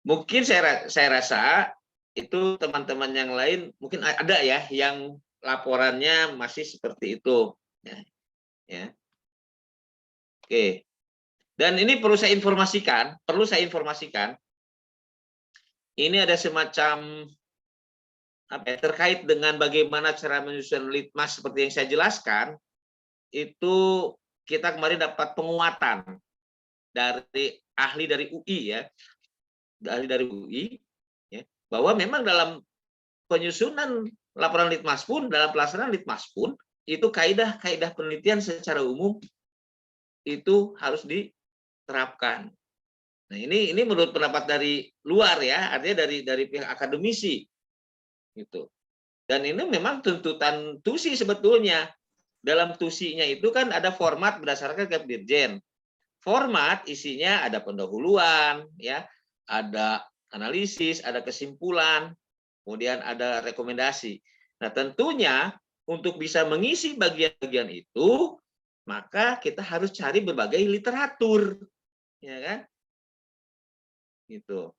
mungkin saya rasa itu teman-teman yang lain mungkin ada ya yang laporannya masih seperti itu. Ya. Oke. Dan ini perlu saya informasikan, ini ada semacam apa ya, terkait dengan bagaimana cara menyusun litmas seperti yang saya jelaskan, itu kita kemarin dapat penguatan dari ahli dari UI ya, ahli dari UI ya, bahwa memang dalam penyusunan laporan litmas pun, dalam pelaksanaan litmas pun, itu kaidah-kaidah penelitian secara umum itu harus diterapkan. Nah, ini menurut pendapat dari luar ya, artinya dari pihak akademisi gitu. Dan ini memang tuntutan TUSI sebetulnya. Dalam TUSI-nya itu kan ada format berdasarkan Kepdirjen. Format isinya ada pendahuluan ya, ada analisis, ada kesimpulan, kemudian ada rekomendasi. Nah, tentunya untuk bisa mengisi bagian-bagian itu, maka kita harus cari berbagai literatur, ya kan? Gitu.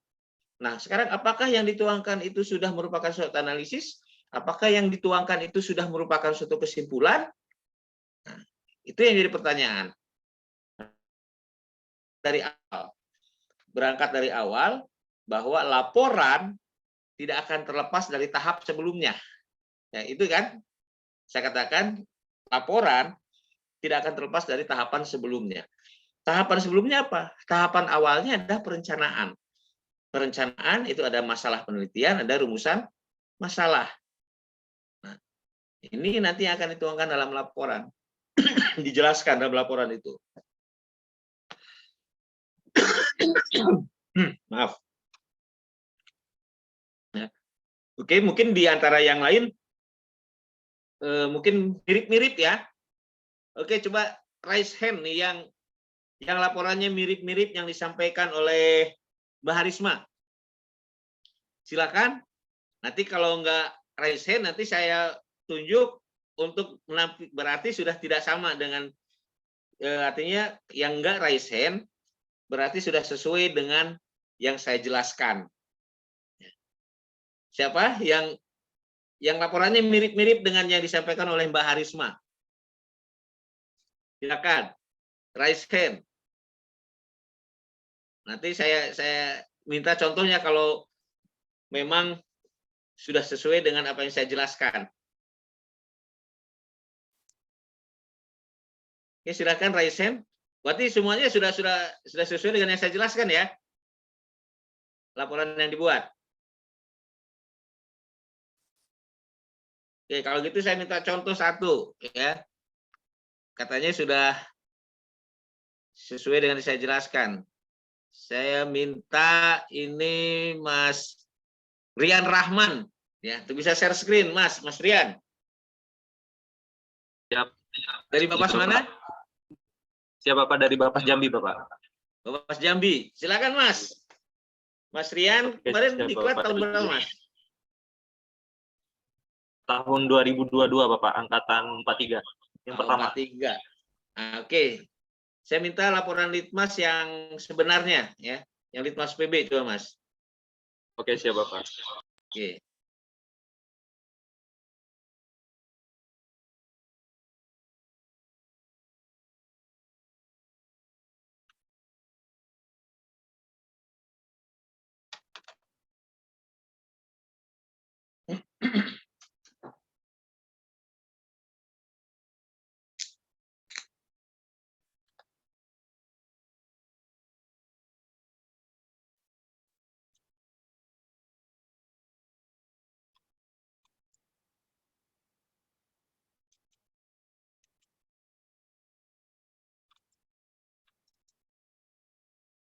Nah, sekarang apakah yang dituangkan itu sudah merupakan suatu analisis? Apakah yang dituangkan itu sudah merupakan suatu kesimpulan? Nah, itu yang jadi pertanyaan. Dari awal, berangkat dari awal bahwa laporan tidak akan terlepas dari tahap sebelumnya. Ya, itu kan saya katakan laporan tidak akan terlepas dari tahapan sebelumnya. Tahapan sebelumnya apa? Tahapan awalnya adalah perencanaan. Perencanaan itu ada masalah penelitian, ada rumusan masalah. Nah, ini nanti akan dituangkan dalam laporan. Dijelaskan dalam laporan itu. Maaf. Ya. Oke, mungkin di antara yang lain mungkin mirip-mirip ya. Oke, coba raise hand nih yang laporannya mirip-mirip yang disampaikan oleh Mbak Harisma. Silakan. Nanti kalau nggak raise hand, nanti saya tunjuk untuk berarti sudah tidak sama dengan artinya yang nggak raise hand berarti sudah sesuai dengan yang saya jelaskan. Siapa yang laporannya mirip-mirip dengan yang disampaikan oleh Mbak Harisma? Silakan, raise hand. Nanti saya minta contohnya kalau memang sudah sesuai dengan apa yang saya jelaskan. Oke, silakan raise hand. Berarti semuanya sudah sesuai dengan yang saya jelaskan ya. Laporan yang dibuat. Oke, kalau gitu saya minta contoh satu ya. Katanya sudah sesuai dengan yang saya jelaskan. Saya minta ini Mas Rian Rahman ya, untuk bisa share screen Mas Rian. Siap. Dari Bapak mana? Siapa Bapak? Dari Bapak Jambi, Bapak. Bapak Jambi. Silakan Mas. Mas Rian, Oke, kemarin siap, diklat Bapak. tahun berapa Mas? Tahun 2022, Bapak, angkatan 43. Yang pertama. 43. Nah, oke. Saya minta laporan Litmas yang sebenarnya ya, yang Litmas PB coba Mas. Oke, siap Bapak. Oke.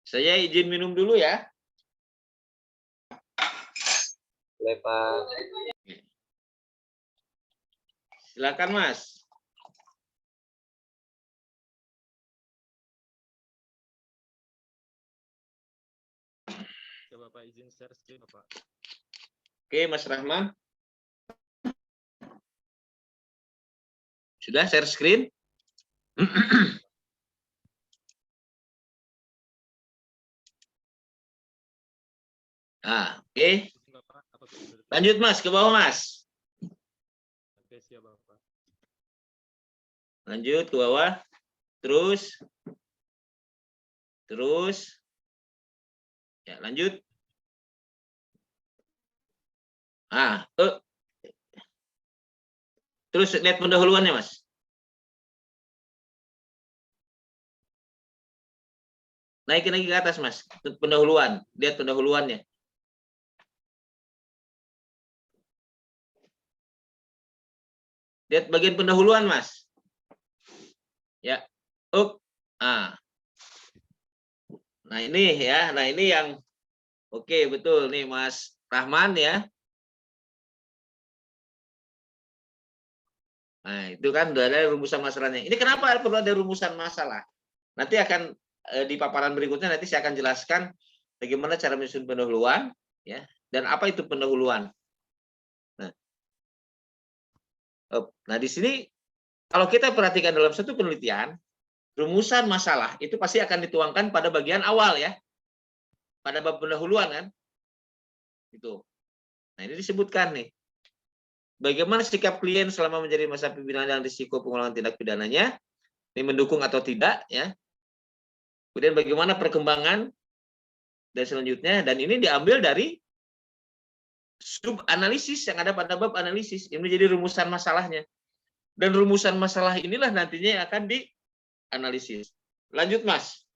Saya izin minum dulu ya. Boleh, Pak. Silakan Mas. Coba Bapak izin share screen, Bapak. Oke, Mas Rahman. Sudah share screen? Nah, oke. Lanjut Mas, ke bawah Mas. Oke, siap Bapak. Lanjut ke bawah. Terus. Ya, lanjut. Terus lihat pendahuluannya Mas. Naikin lagi ke atas Mas. Pendahuluan. Lihat pendahuluannya. Lihat bagian pendahuluan Mas. Ya. Nah ini ya. Nah ini yang oke, betul nih Mas Rahman ya. Nah, itu kan udah ada rumusan masalahnya. Ini kenapa perlu ada rumusan masalah? Nanti akan di paparan berikutnya nanti saya akan jelaskan bagaimana cara menyusun pendahuluan ya, dan apa itu pendahuluan. Nah, di sini kalau kita perhatikan dalam satu penelitian, rumusan masalah itu pasti akan dituangkan pada bagian awal ya. Pada bab pendahuluan kan. Itu. Nah, ini disebutkan nih. Bagaimana sikap klien selama menjadi masa pembinaan dan risiko pengulangan tindak pidananya, ini mendukung atau tidak, ya. Kemudian bagaimana perkembangan dan selanjutnya, dan ini diambil dari sub analisis yang ada pada bab analisis. Ini menjadi rumusan masalahnya. Dan rumusan masalah inilah nantinya yang akan dianalisis. Lanjut, Mas.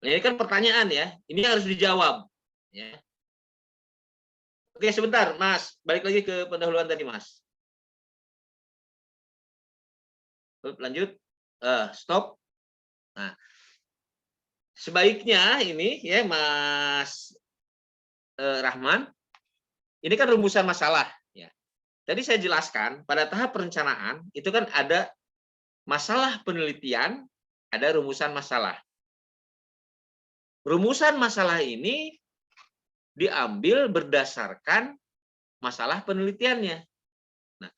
Nah, ini kan pertanyaan ya. Ini harus dijawab. Ya. Oke, sebentar, Mas. Balik lagi ke pendahuluan tadi, Mas. Lanjut. Stop. Nah, sebaiknya ini ya, Mas Rahman, ini kan rumusan masalah. Ya. Tadi saya jelaskan pada tahap perencanaan itu kan ada masalah penelitian, ada rumusan masalah. Rumusan masalah ini diambil berdasarkan masalah penelitiannya. Nah,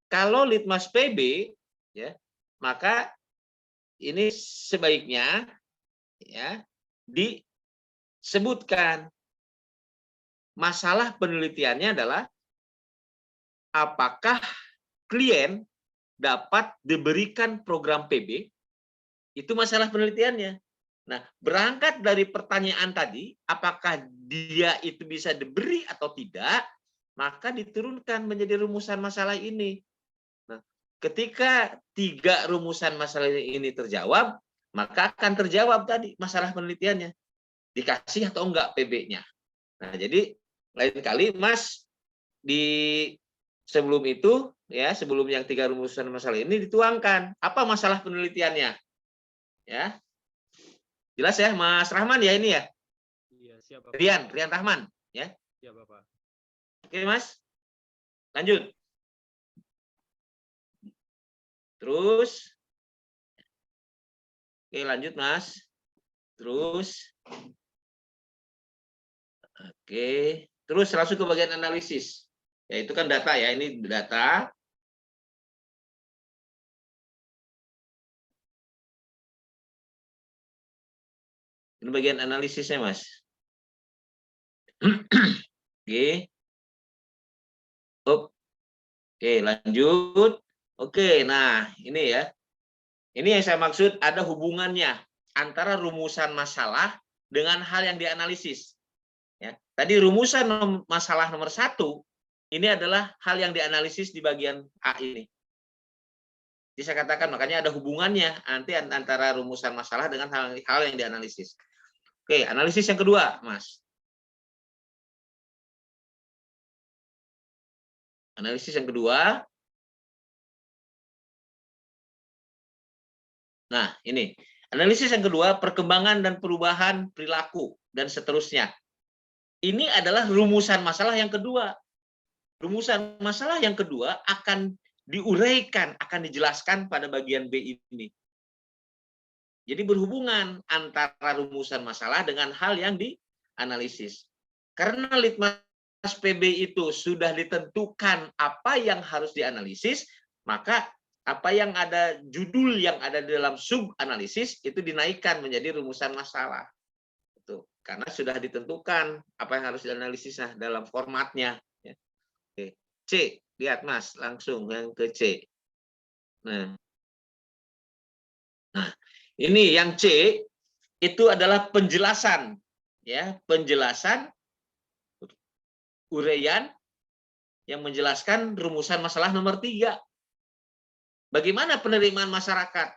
kalau litmas PB, ya, maka ini sebaiknya ya disebutkan masalah penelitiannya adalah apakah klien dapat diberikan program PB, itu masalah penelitiannya. Nah, berangkat dari pertanyaan tadi, apakah dia itu bisa diberi atau tidak, maka diturunkan menjadi rumusan masalah ini. Nah, ketika 3 rumusan masalah ini terjawab, maka akan terjawab tadi masalah penelitiannya. Dikasih atau enggak PB-nya. Nah, jadi lain kali, Mas, di sebelum itu, ya, sebelum yang 3 rumusan masalah ini dituangkan. Apa masalah penelitiannya? Ya. Jelas ya, Mas Rahman ya ini ya? Iya, siap, Bapak. Rian Rahman, ya? Iya, Bapak. Oke, Mas. Lanjut. Terus. Oke, lanjut, Mas. Terus. Oke. Terus langsung ke bagian analisis. Ya, itu kan data ya, ini data. Ini bagian analisisnya, Mas. Oke. Oke, lanjut. Oke, nah ini ya. Ini yang saya maksud ada hubungannya antara rumusan masalah dengan hal yang dianalisis. Ya. Tadi rumusan masalah nomor 1, ini adalah hal yang dianalisis di bagian A ini. Jadi saya katakan makanya ada hubungannya nanti antara rumusan masalah dengan hal yang dianalisis. Oke, analisis yang kedua, Mas. Analisis yang kedua. Nah, ini. Analisis yang kedua, perkembangan dan perubahan perilaku, dan seterusnya. Ini adalah rumusan masalah yang kedua. Rumusan masalah yang kedua akan diuraikan, akan dijelaskan pada bagian B ini. Jadi berhubungan antara rumusan masalah dengan hal yang dianalisis. Karena litmas PB itu sudah ditentukan apa yang harus dianalisis, maka apa yang ada judul yang ada di dalam sub analisis itu dinaikkan menjadi rumusan masalah. Itu karena sudah ditentukan apa yang harus dianalisisnya dalam formatnya. Oke. C, lihat Mas, langsung yang ke C. Nah, ini yang C itu adalah penjelasan, ya, penjelasan uraian yang menjelaskan rumusan masalah nomor 3. Bagaimana penerimaan masyarakat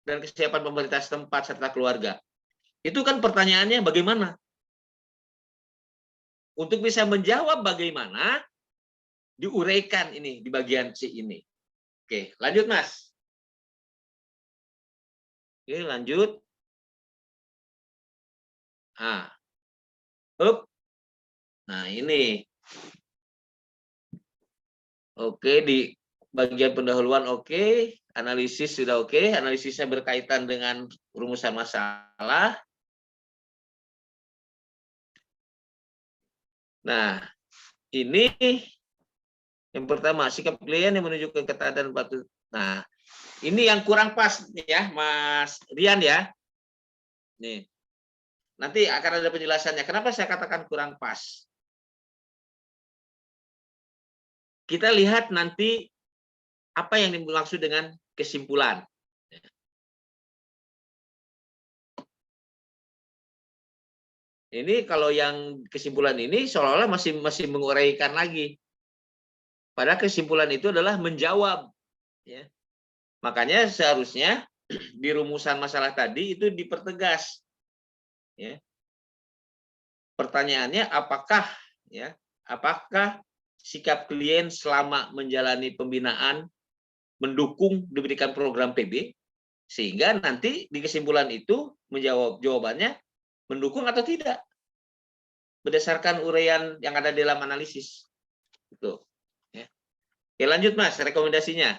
dan kesiapan pemerintah setempat serta keluarga? Itu kan pertanyaannya bagaimana? Untuk bisa menjawab bagaimana, diuraikan ini di bagian C ini. Oke, lanjut Mas. Oke, lanjut. Nah, ini. Oke, di bagian pendahuluan oke, analisis sudah oke, analisisnya berkaitan dengan rumusan masalah. Nah, ini yang pertama, sikap klien yang menunjukkan ketaatan patut. Nah, ini yang kurang pas ya, Mas Rian ya. Nih. nanti akan ada penjelasannya. Kenapa saya katakan kurang pas? Kita lihat nanti apa yang dimaksud dengan kesimpulan. Ini kalau yang kesimpulan ini seolah-olah masih menguraikan lagi. Padahal kesimpulan itu adalah menjawab. Ya. Makanya seharusnya di rumusan masalah tadi itu dipertegas. Ya. Pertanyaannya apakah sikap klien selama menjalani pembinaan mendukung diberikan program PB, sehingga nanti di kesimpulan itu jawabannya mendukung atau tidak berdasarkan uraian yang ada dalam analisis. Gitu. Ya. Oke, lanjut Mas, rekomendasinya.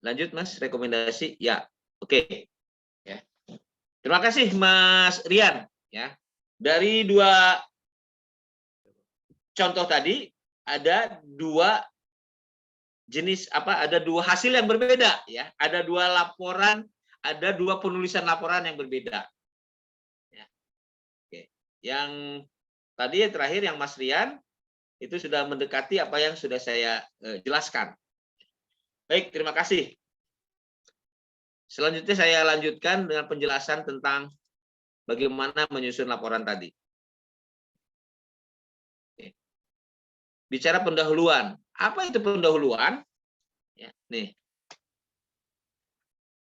Lanjut Mas, rekomendasi. Ya, oke. Ya. Terima kasih Mas Rian. Ya. Dari 2 contoh tadi ada 2 jenis ada 2 hasil yang berbeda ya. Ada 2 laporan, ada 2 penulisan laporan yang berbeda. Ya. Oke. Yang tadi yang terakhir yang Mas Rian itu sudah mendekati apa yang sudah saya jelaskan. Baik, terima kasih. Selanjutnya saya lanjutkan dengan penjelasan tentang bagaimana menyusun laporan tadi. Oke. Bicara pendahuluan. Apa itu pendahuluan? Ya, nih.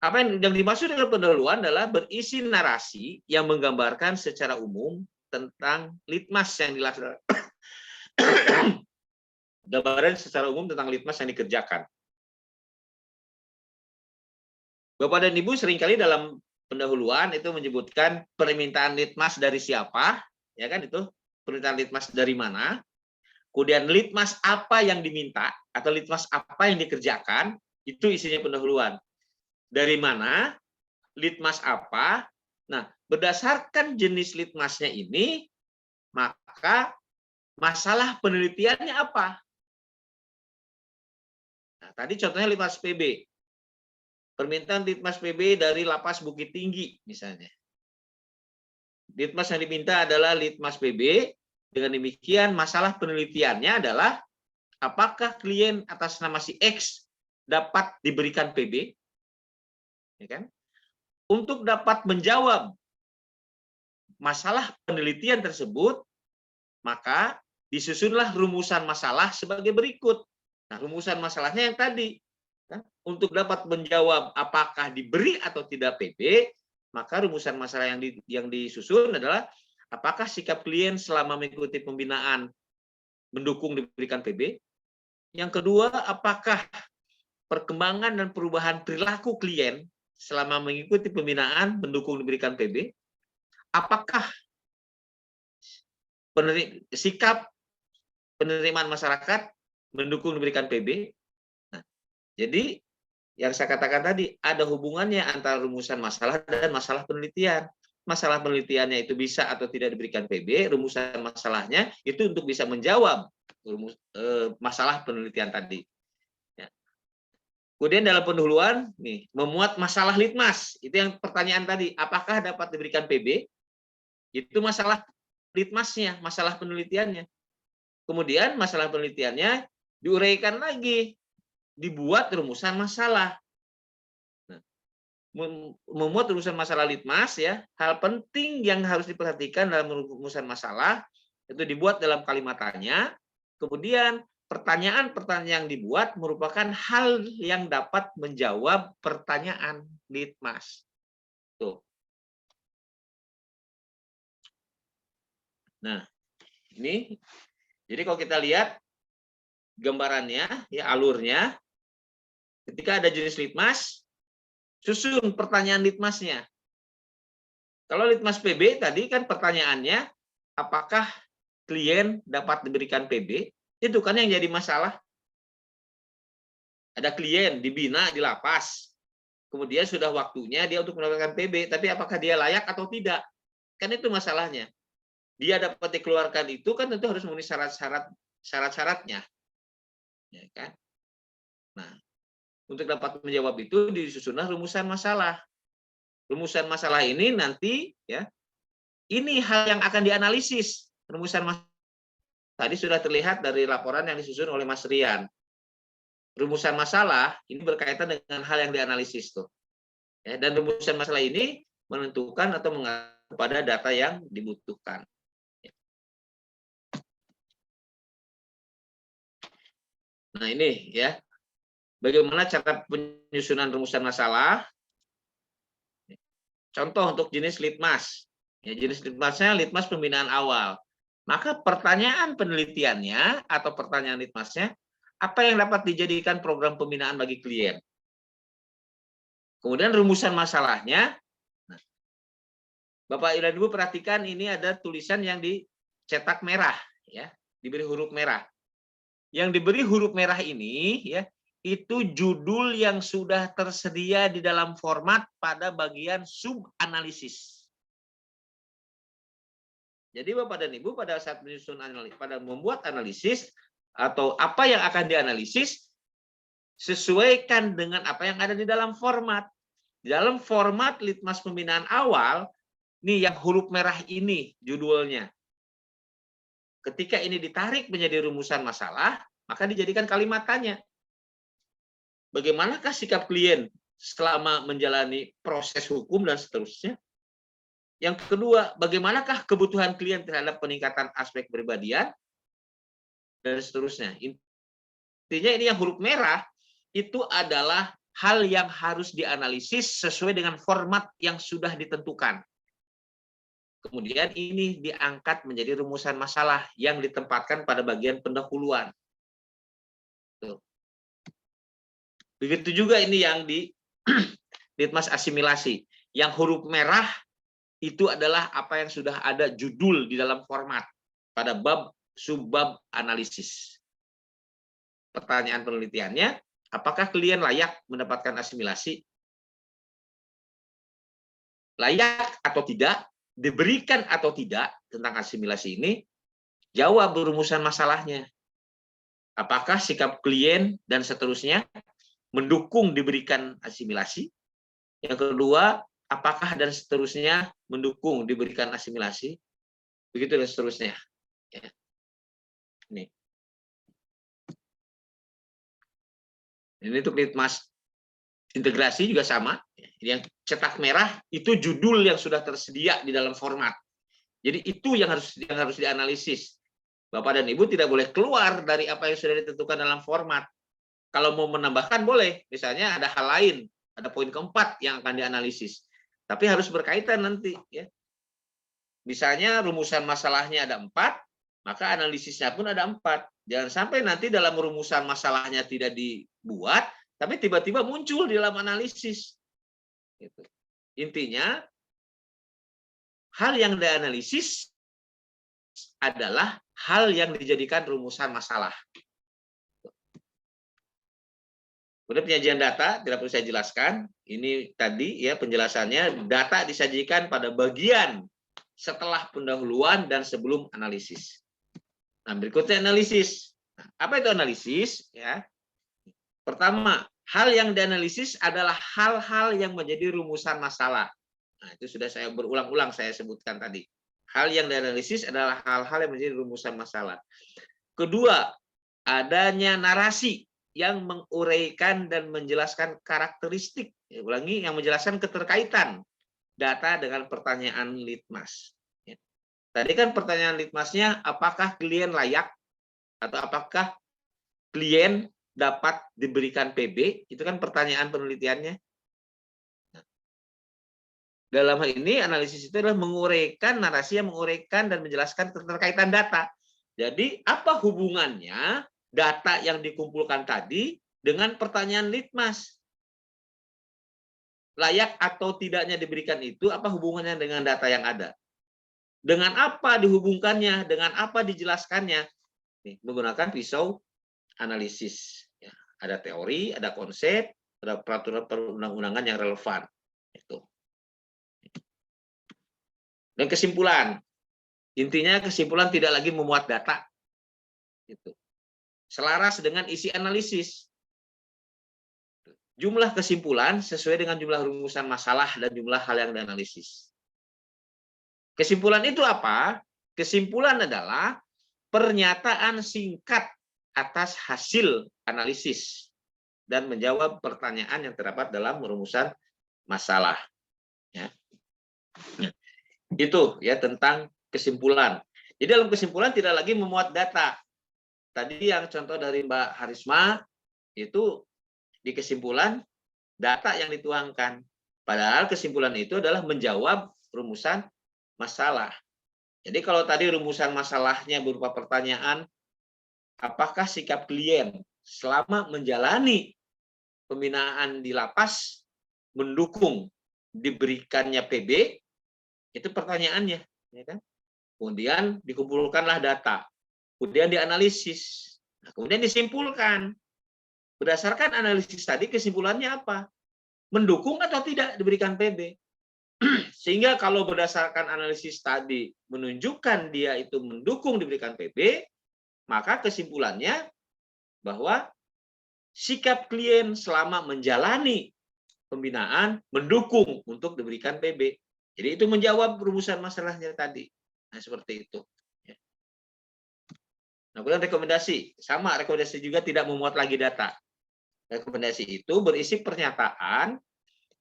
Apa yang dimaksud dengan pendahuluan adalah berisi narasi yang menggambarkan secara umum tentang litmas yang dilaksanakan. Gambaran secara umum tentang litmas yang dikerjakan. Bapak dan Ibu seringkali dalam pendahuluan itu menyebutkan permintaan litmas dari siapa, ya kan itu permintaan litmas dari mana, kemudian litmas apa yang diminta atau litmas apa yang dikerjakan, itu isinya pendahuluan. Dari mana, litmas apa. Nah, berdasarkan jenis litmasnya ini, maka masalah penelitiannya apa? Nah, tadi contohnya litmas PB. Permintaan litmas PB dari Lapas Bukit Tinggi, misalnya. Litmas yang diminta adalah litmas PB. Dengan demikian, masalah penelitiannya adalah apakah klien atas nama si X dapat diberikan PB? Ya kan? Untuk dapat menjawab masalah penelitian tersebut, maka disusunlah rumusan masalah sebagai berikut. Nah, rumusan masalahnya yang tadi. Untuk dapat menjawab apakah diberi atau tidak PB, maka rumusan masalah yang disusun adalah apakah sikap klien selama mengikuti pembinaan mendukung diberikan PB. Yang kedua, apakah perkembangan dan perubahan perilaku klien selama mengikuti pembinaan mendukung diberikan PB. Apakah sikap penerimaan masyarakat mendukung diberikan PB. Nah, jadi yang saya katakan tadi ada hubungannya antara rumusan masalah dan masalah penelitian. Masalah penelitiannya itu bisa atau tidak diberikan PB, rumusan masalahnya itu untuk bisa menjawab masalah penelitian tadi. Ya. Kemudian dalam pendahuluan nih memuat masalah litmas, itu yang pertanyaan tadi, apakah dapat diberikan PB? Itu masalah litmasnya, masalah penelitiannya. Kemudian masalah penelitiannya diuraikan lagi, dibuat rumusan masalah. Nah, memuat rumusan masalah litmas ya, hal penting yang harus diperhatikan dalam rumusan masalah itu dibuat dalam kalimat tanya. Kemudian pertanyaan-pertanyaan yang dibuat merupakan hal yang dapat menjawab pertanyaan litmas. Tuh. Nah, ini jadi kalau kita lihat gambarannya, ya alurnya, ketika ada jenis litmas, susun pertanyaan litmasnya. Kalau litmas PB tadi kan pertanyaannya, apakah klien dapat diberikan PB? Itu kan yang jadi masalah. Ada klien dibina di lapas, kemudian sudah waktunya dia untuk mendapatkan PB, tapi apakah dia layak atau tidak? Kan itu masalahnya. Dia dapat dikeluarkan itu kan tentu harus memenuhi syarat-syaratnya. Ya kan? Nah, untuk dapat menjawab itu disusunlah rumusan masalah. rumusan masalah ini nanti ya, ini hal yang akan dianalisis. Rumusan masalah tadi sudah terlihat dari laporan yang disusun oleh Mas Rian. Rumusan masalah ini berkaitan dengan hal yang dianalisis tuh. Ya, dan rumusan masalah ini menentukan atau mengatur pada data yang dibutuhkan. Nah ini ya, bagaimana cara penyusunan rumusan masalah. Contoh untuk jenis litmas. Ya, jenis litmasnya litmas pembinaan awal. Maka pertanyaan penelitiannya atau pertanyaan litmasnya, apa yang dapat dijadikan program pembinaan bagi klien? Kemudian rumusan masalahnya, nah, Bapak dan Ibu perhatikan ini ada tulisan yang dicetak merah, ya, diberi huruf merah. Yang diberi huruf merah ini, ya, itu judul yang sudah tersedia di dalam format pada bagian subanalisis. Jadi Bapak dan Ibu pada saat menyusun analisis, pada membuat analisis atau apa yang akan dianalisis, sesuaikan dengan apa yang ada di dalam format. Di dalam format litmas pembinaan awal, nih yang huruf merah ini judulnya. Ketika ini ditarik menjadi rumusan masalah, maka dijadikan kalimat tanya. Bagaimanakah sikap klien selama menjalani proses hukum dan seterusnya? Yang kedua, bagaimanakah kebutuhan klien terhadap peningkatan aspek kepribadian dan seterusnya. Intinya ini yang huruf merah itu adalah hal yang harus dianalisis sesuai dengan format yang sudah ditentukan. Kemudian ini diangkat menjadi rumusan masalah yang ditempatkan pada bagian pendahuluan. Tuh. Begitu juga ini yang di litmas asimilasi. Yang huruf merah itu adalah apa yang sudah ada judul di dalam format pada bab subbab analisis. Pertanyaan penelitiannya, apakah klien layak mendapatkan asimilasi? Layak atau tidak? Diberikan atau tidak tentang asimilasi ini? Jawab rumusan masalahnya. Apakah sikap klien dan seterusnya mendukung diberikan asimilasi? Yang kedua, apakah dan seterusnya mendukung diberikan asimilasi? Begitu dan seterusnya. Ya. Ini. Ini untuk litmas integrasi juga sama. Yang cetak merah itu judul yang sudah tersedia di dalam format. Jadi itu yang harus dianalisis. Bapak dan Ibu tidak boleh keluar dari apa yang sudah ditentukan dalam format. Kalau mau menambahkan boleh, misalnya ada hal lain, ada poin keempat yang akan dianalisis. Tapi harus berkaitan nanti. Ya. Misalnya rumusan masalahnya ada 4, maka analisisnya pun ada 4. Jangan sampai nanti dalam rumusan masalahnya tidak dibuat, tapi tiba-tiba muncul di dalam analisis. Gitu. Intinya, hal yang dianalisis adalah hal yang dijadikan rumusan masalah. Kemudian penyajian data, tidak perlu saya jelaskan. Ini tadi ya penjelasannya, data disajikan pada bagian setelah pendahuluan dan sebelum analisis. Nah, berikutnya analisis. Nah, apa itu analisis? Ya. Pertama, hal yang dianalisis adalah hal-hal yang menjadi rumusan masalah. Nah, itu sudah saya berulang-ulang saya sebutkan tadi. Hal yang dianalisis adalah hal-hal yang menjadi rumusan masalah. Kedua, adanya narasi yang menguraikan dan menjelaskan karakteristik, ya, ulangi, yang menjelaskan keterkaitan data dengan pertanyaan litmas. Ya. Tadi kan pertanyaan litmasnya, apakah klien layak atau apakah klien dapat diberikan PB, itu kan pertanyaan penelitiannya. Nah, dalam hal ini analisis itu adalah menguraikan narasi yang menguraikan dan menjelaskan keterkaitan data. Jadi apa hubungannya data yang dikumpulkan tadi dengan pertanyaan litmas? Layak atau tidaknya diberikan itu, apa hubungannya dengan data yang ada? Dengan apa dihubungkannya? Dengan apa dijelaskannya? Nih, menggunakan pisau analisis. Ya, ada teori, ada konsep, ada peraturan perundang-undangan yang relevan. Itu. Dan kesimpulan. Intinya kesimpulan tidak lagi memuat data. Itu. Selaras dengan isi analisis. jumlah kesimpulan sesuai dengan jumlah rumusan masalah dan jumlah hal yang dianalisis. Kesimpulan itu apa? Kesimpulan adalah pernyataan singkat atas hasil analisis dan menjawab pertanyaan yang terdapat dalam rumusan masalah. Ya. Itu ya tentang kesimpulan. Jadi dalam kesimpulan tidak lagi memuat data. Tadi yang contoh dari Mbak Harisma itu di kesimpulan data yang dituangkan. Padahal kesimpulan itu adalah menjawab rumusan masalah. Jadi kalau tadi rumusan masalahnya berupa pertanyaan, apakah sikap klien selama menjalani pembinaan di lapas mendukung diberikannya PB, itu pertanyaannya, ya kan? Kemudian dikumpulkanlah data, kemudian dianalisis, nah, kemudian disimpulkan. Berdasarkan analisis tadi, kesimpulannya apa? Mendukung atau tidak diberikan PB. Sehingga kalau berdasarkan analisis tadi menunjukkan dia itu mendukung diberikan PB, maka kesimpulannya bahwa sikap klien selama menjalani pembinaan mendukung untuk diberikan PB. Jadi itu menjawab rumusan masalahnya tadi. Nah, seperti itu. Nah, kemudian rekomendasi. Sama, rekomendasi juga tidak memuat lagi data. Rekomendasi itu berisi pernyataan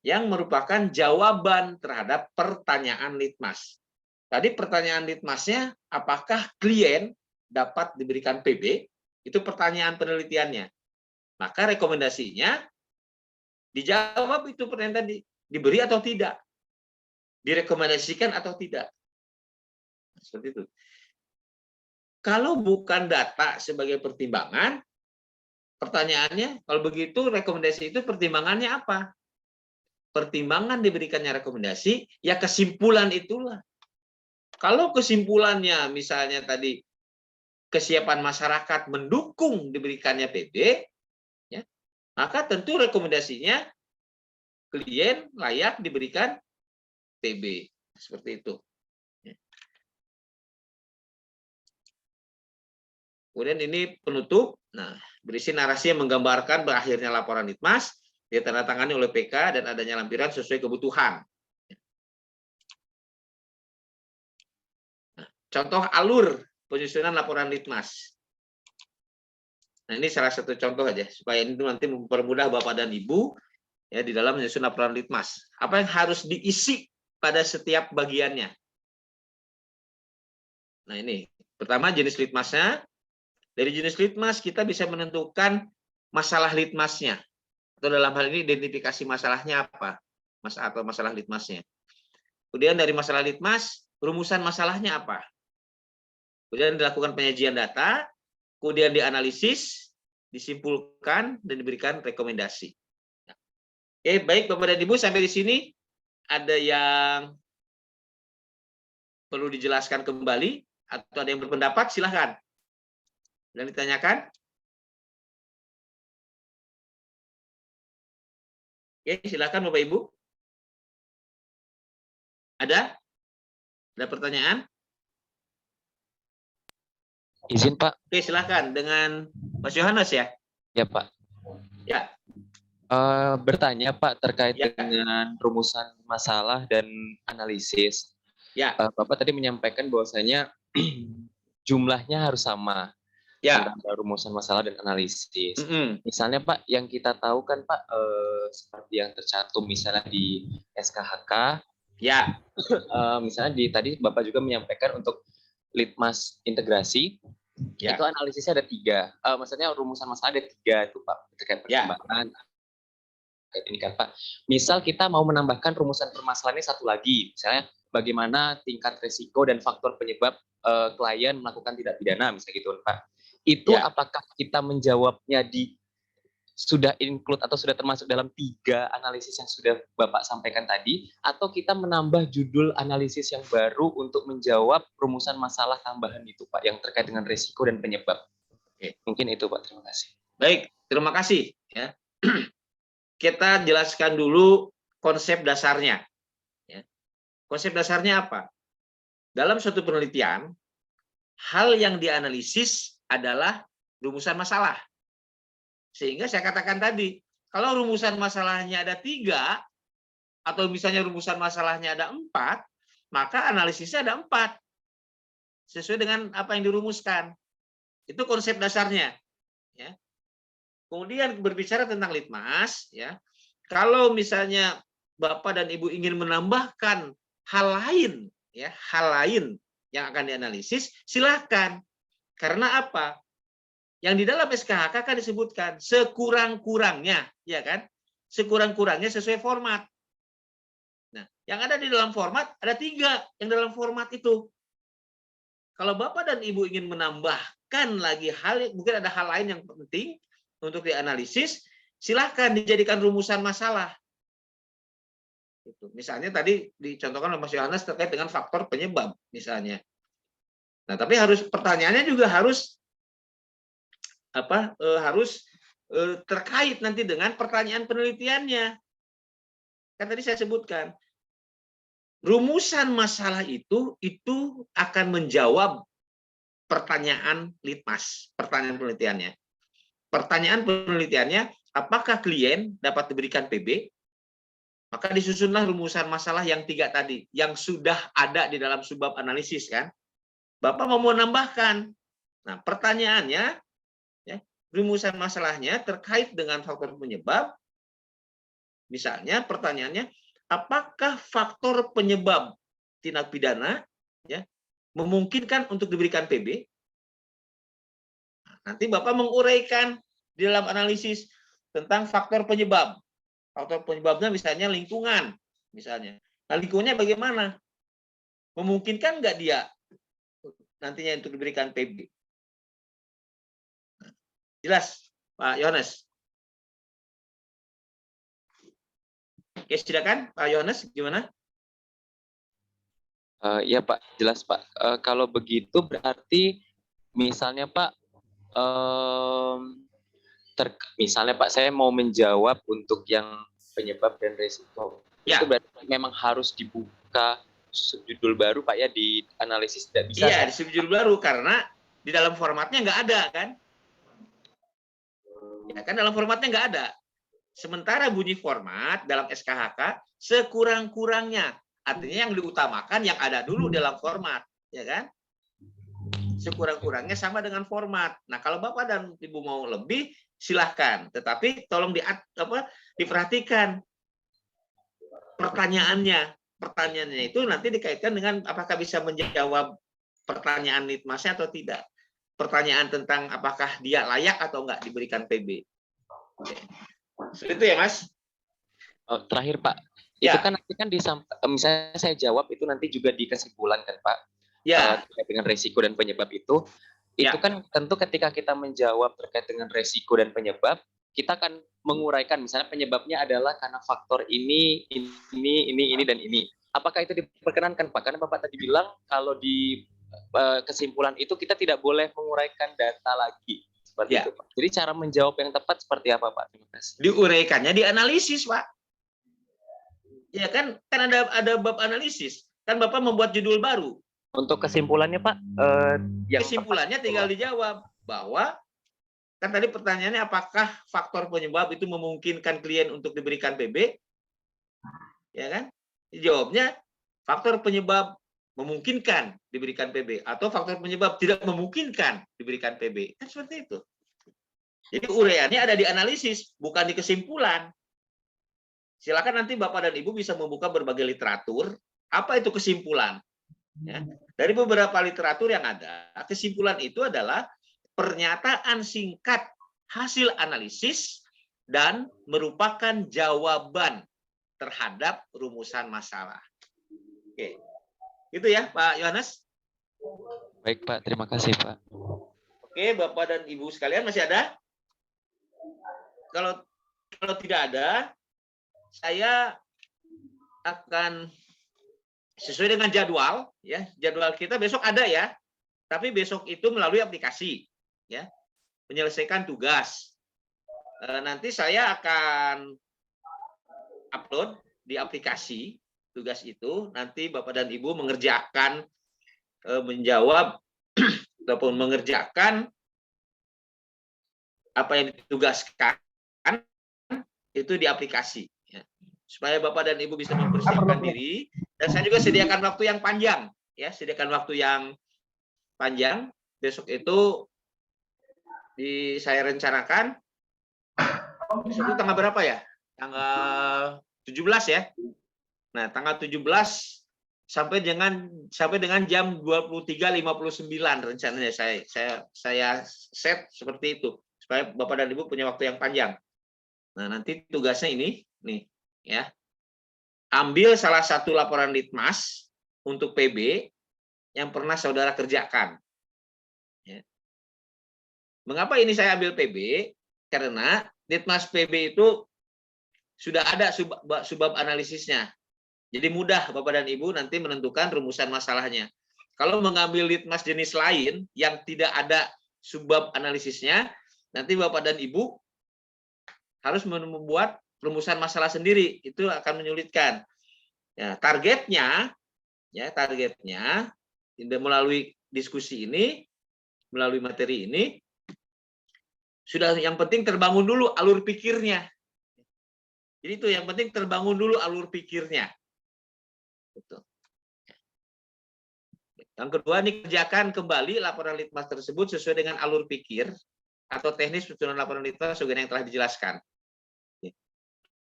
yang merupakan jawaban terhadap pertanyaan litmas. Tadi pertanyaan litmasnya, apakah klien dapat diberikan PB? Itu pertanyaan penelitiannya. Maka rekomendasinya dijawab itu pertanyaan tadi. Diberi atau tidak? Direkomendasikan atau tidak? Seperti itu. Kalau bukan data sebagai pertimbangan, pertanyaannya, kalau begitu rekomendasi itu pertimbangannya apa? Pertimbangan diberikannya rekomendasi, ya kesimpulan itulah. Kalau kesimpulannya misalnya tadi kesiapan masyarakat mendukung diberikannya PB, ya, maka tentu rekomendasinya klien layak diberikan PB. Seperti itu. Kemudian ini penutup. Nah, berisi narasi yang menggambarkan berakhirnya laporan litmas, ditandatangani oleh PK dan adanya lampiran sesuai kebutuhan. Nah, contoh alur penyusunan laporan litmas. Nah, ini salah satu contoh aja supaya ini nanti mempermudah Bapak dan Ibu ya di dalam menyusun laporan litmas. Apa yang harus diisi pada setiap bagiannya? Nah, ini pertama jenis litmasnya. Dari jenis litmas kita bisa menentukan masalah litmasnya. Atau dalam hal ini identifikasi masalahnya apa? Atau masalah litmasnya. Kemudian dari masalah litmas, rumusan masalahnya apa? Kemudian dilakukan penyajian data, kemudian dianalisis, disimpulkan, dan diberikan rekomendasi. Oke, baik Bapak dan Ibu, sampai di sini ada yang perlu dijelaskan kembali atau ada yang berpendapat, silahkan. Dan ditanyakan. Oke, silakan Bapak Ibu. Ada? Ada pertanyaan? Izin Pak. Oke, silakan dengan Mas Yohanes ya. Ya Pak. Ya. Bertanya Pak terkait Ya. dengan rumusan masalah dan analisis. Ya. Bapak tadi menyampaikan bahwasanya jumlahnya harus sama. Ya. Antara rumusan masalah dan analisis. Misalnya Pak, yang kita tahu kan Pak, seperti yang tercantum misalnya di SKHK, ya, misalnya tadi Bapak juga menyampaikan untuk litmas integrasi, ya, itu analisisnya ada 3. Maksudnya rumusan masalah ada 3 itu Pak, terkait pertimbangan. Kayak ini kan Pak. Misal kita mau menambahkan rumusan permasalahannya 1 lagi, misalnya bagaimana tingkat risiko dan faktor penyebab klien melakukan tindak pidana, misalnya gitu Pak. Itu apakah kita menjawabnya sudah include atau sudah termasuk dalam 3 analisis yang sudah Bapak sampaikan tadi, atau kita menambah judul analisis yang baru untuk menjawab rumusan masalah tambahan itu Pak, yang terkait dengan risiko dan penyebab. Oke. Mungkin itu Pak, terima kasih. Baik, terima kasih. Ya. Kita jelaskan dulu konsep dasarnya. Ya. Konsep dasarnya apa? Dalam suatu penelitian, hal yang dianalisis adalah rumusan masalah. Sehingga saya katakan tadi, Kalau rumusan masalahnya ada 3, atau misalnya rumusan masalahnya ada 4, maka analisisnya ada 4. Sesuai dengan apa yang dirumuskan. Itu konsep dasarnya. Ya. Kemudian berbicara tentang litmas, ya. Kalau misalnya Bapak dan Ibu ingin menambahkan hal lain, ya, hal lain yang akan dianalisis, silahkan. Karena apa? Yang di dalam SKHK kan disebutkan sekurang-kurangnya, ya kan? Sekurang-kurangnya sesuai format. Nah, yang ada di dalam format ada 3 yang dalam format itu. Kalau Bapak dan Ibu ingin menambahkan lagi mungkin ada hal lain yang penting untuk dianalisis, silahkan dijadikan rumusan masalah. Misalnya tadi dicontohkan oleh Mas Yohanes terkait dengan faktor penyebab, misalnya. Nah, tapi pertanyaannya juga harus terkait nanti dengan pertanyaan penelitiannya. Kan tadi saya sebutkan, rumusan masalah itu akan menjawab pertanyaan litmas, pertanyaan penelitiannya. Pertanyaan penelitiannya, apakah klien dapat diberikan PB? Maka disusunlah rumusan masalah yang 3 tadi, yang sudah ada di dalam subbab analisis kan. Bapak mau menambahkan. Nah, pertanyaannya, ya, rumusan masalahnya terkait dengan faktor penyebab. Misalnya pertanyaannya, apakah faktor penyebab tindak pidana, ya, memungkinkan untuk diberikan PB? Nanti Bapak menguraikan di dalam analisis tentang faktor penyebab. Faktor penyebabnya misalnya lingkungan, misalnya. Nah, lingkungannya bagaimana? Memungkinkan nggak dia nantinya untuk diberikan PB? Jelas, Pak Yohanes? Oke, silakan Pak Yohanes, gimana? Ya Pak, jelas Pak. Kalau begitu berarti misalnya Pak, misalnya Pak, saya mau menjawab untuk yang penyebab dan resiko. Ya. Itu berarti memang harus dibuka judul baru Pak ya, di analisis tidak bisa. Iya, di judul baru karena di dalam formatnya nggak ada kan? Ya kan dalam formatnya nggak ada. Sementara bunyi format dalam SKHK sekurang-kurangnya, artinya yang diutamakan yang ada dulu dalam format, ya kan? Sekurang-kurangnya sama dengan format. Nah, kalau Bapak dan Ibu mau lebih, silahkan. Tetapi tolong diperhatikan pertanyaannya. Pertanyaannya itu nanti dikaitkan dengan apakah bisa menjawab pertanyaan litmasnya atau tidak. Pertanyaan tentang apakah dia layak atau enggak diberikan PB. Itu ya, Mas. Terakhir Pak, Ya. itu kan nanti kan misalnya saya jawab itu nanti juga di kesimpulan kan Pak, Ya. terkait dengan resiko dan penyebab itu Ya. kan tentu ketika kita menjawab terkait dengan resiko dan penyebab, kita akan menguraikan misalnya penyebabnya adalah karena faktor ini dan ini. Apakah itu diperkenankan Pak? Karena Bapak tadi bilang kalau di kesimpulan itu kita tidak boleh menguraikan data lagi. Seperti Ya. itu Pak. Jadi cara menjawab yang tepat seperti apa Pak? Terima kasih. Diuraikannya di analisis, Pak. Ya kan ada bab analisis. Kan Bapak membuat judul baru. Untuk kesimpulannya Pak, yang kesimpulannya tinggal dijawab bahwa kan tadi pertanyaannya apakah faktor penyebab itu memungkinkan klien untuk diberikan PB? Ya kan? Jawabnya faktor penyebab memungkinkan diberikan PB atau faktor penyebab tidak memungkinkan diberikan PB. Kan seperti itu. Jadi uraiannya ada di analisis, bukan di kesimpulan. Silakan nanti Bapak dan Ibu bisa membuka berbagai literatur. Apa itu kesimpulan? Ya. Dari beberapa literatur yang ada, kesimpulan itu adalah pernyataan singkat hasil analisis dan merupakan jawaban terhadap rumusan masalah. Oke, itu ya Pak Yohanes. Baik Pak, terima kasih Pak. Oke, Bapak dan Ibu sekalian masih ada? Kalau tidak ada, saya akan sesuai dengan jadwal, ya. Jadwal kita besok ada ya, tapi besok itu melalui aplikasi, ya. Menyelesaikan tugas. Nanti saya akan upload di aplikasi tugas itu. Nanti Bapak dan Ibu mengerjakan, menjawab ataupun mengerjakan apa yang ditugaskan itu di aplikasi. Ya. Supaya Bapak dan Ibu bisa mempersiapkan diri. Dan saya juga sediakan waktu yang panjang. Ya, sediakan waktu yang panjang. Besok itu saya rencanakan. Besok itu tanggal berapa ya? Tanggal 17 ya. Nah, tanggal 17 sampai dengan jam 23.59 rencananya saya set seperti itu supaya Bapak dan Ibu punya waktu yang panjang. Nah, nanti tugasnya ini nih ya. Ambil salah satu laporan litmas untuk PB yang pernah saudara kerjakan. Ya. Mengapa ini saya ambil PB? Karena litmas PB itu sudah ada subbab analisisnya. Jadi mudah Bapak dan Ibu nanti menentukan rumusan masalahnya. Kalau mengambil litmas jenis lain yang tidak ada subbab analisisnya, nanti Bapak dan Ibu harus membuat rumusan masalah sendiri. Itu akan menyulitkan. Ya, targetnya melalui diskusi ini, melalui materi ini, sudah yang penting terbangun dulu alur pikirnya. Jadi itu yang penting terbangun dulu alur pikirnya. Betul. Yang kedua, nih, kerjakan kembali laporan litmas tersebut sesuai dengan alur pikir atau teknis penyusunan laporan litmas sesuai yang telah dijelaskan.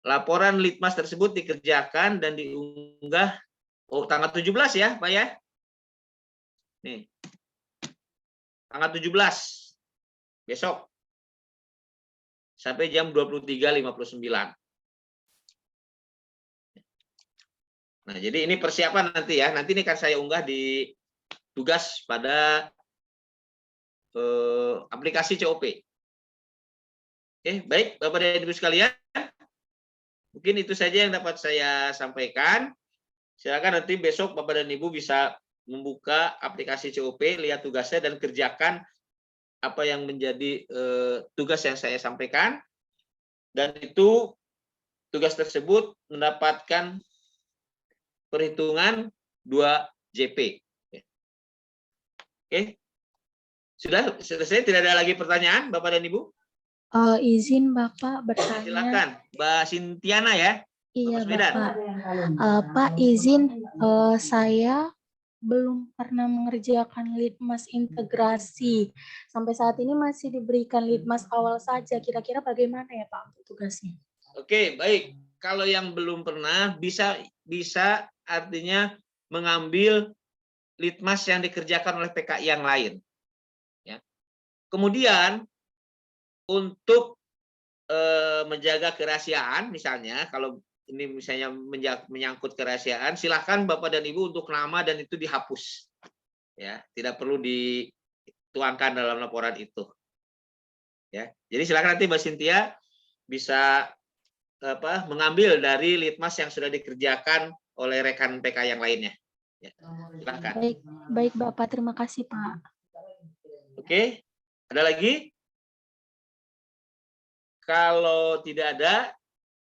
Laporan litmas tersebut dikerjakan dan diunggah tanggal 17 ya, Pak ya. Nih. Tanggal 17 besok sampai jam 23.59. Nah, jadi ini persiapan nanti ya. Nanti ini akan saya unggah di tugas pada aplikasi COP. Oke, baik Bapak dan Ibu sekalian. Mungkin itu saja yang dapat saya sampaikan. Silakan nanti besok Bapak dan Ibu bisa membuka aplikasi COP, lihat tugasnya dan kerjakan apa yang menjadi tugas yang saya sampaikan. Dan itu tugas tersebut mendapatkan perhitungan 2 JP. Oke. Sudah selesai? Tidak ada lagi pertanyaan, Bapak dan Ibu? Izin Bapak bertanya. Silakan, Mbak Sintiana ya. Iya Bapak. Pak izin, saya belum pernah mengerjakan litmas integrasi. Sampai saat ini masih diberikan litmas awal saja. Kira-kira bagaimana ya Pak untuk tugasnya? Oke, baik. Kalau yang belum pernah bisa artinya mengambil litmas yang dikerjakan oleh PKI yang lain. Ya. Kemudian untuk menjaga kerahasiaan, misalnya kalau ini misalnya menyangkut kerahasiaan, silahkan Bapak dan Ibu untuk nama dan itu dihapus. Ya, tidak perlu dituangkan dalam laporan itu. Ya, jadi silakan nanti Mbak Cynthia bisa mengambil dari litmas yang sudah dikerjakan oleh rekan PK yang lainnya. Ya, silakan. Baik Bapak, terima kasih Pak. Oke, ada lagi? Kalau tidak ada,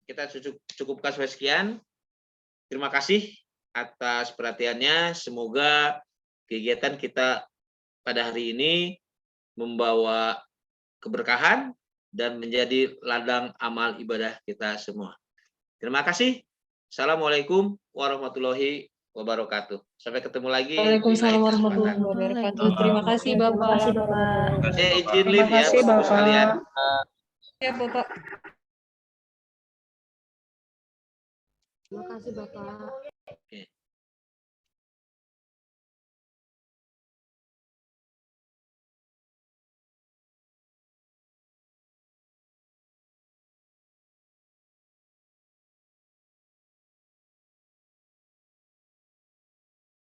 kita cukupkan sampai sekian. Terima kasih atas perhatiannya. Semoga kegiatan kita pada hari ini membawa keberkahan dan menjadi ladang amal ibadah kita semua. Terima kasih. Assalamualaikum warahmatullahi wabarakatuh. Sampai ketemu lagi. Waalaikumsalam warahmatullahi wabarakatuh. Terima kasih Bapak. Saya izin live ya Bapak sekalian. Ya Bapak. Terima kasih Bapak. Oke.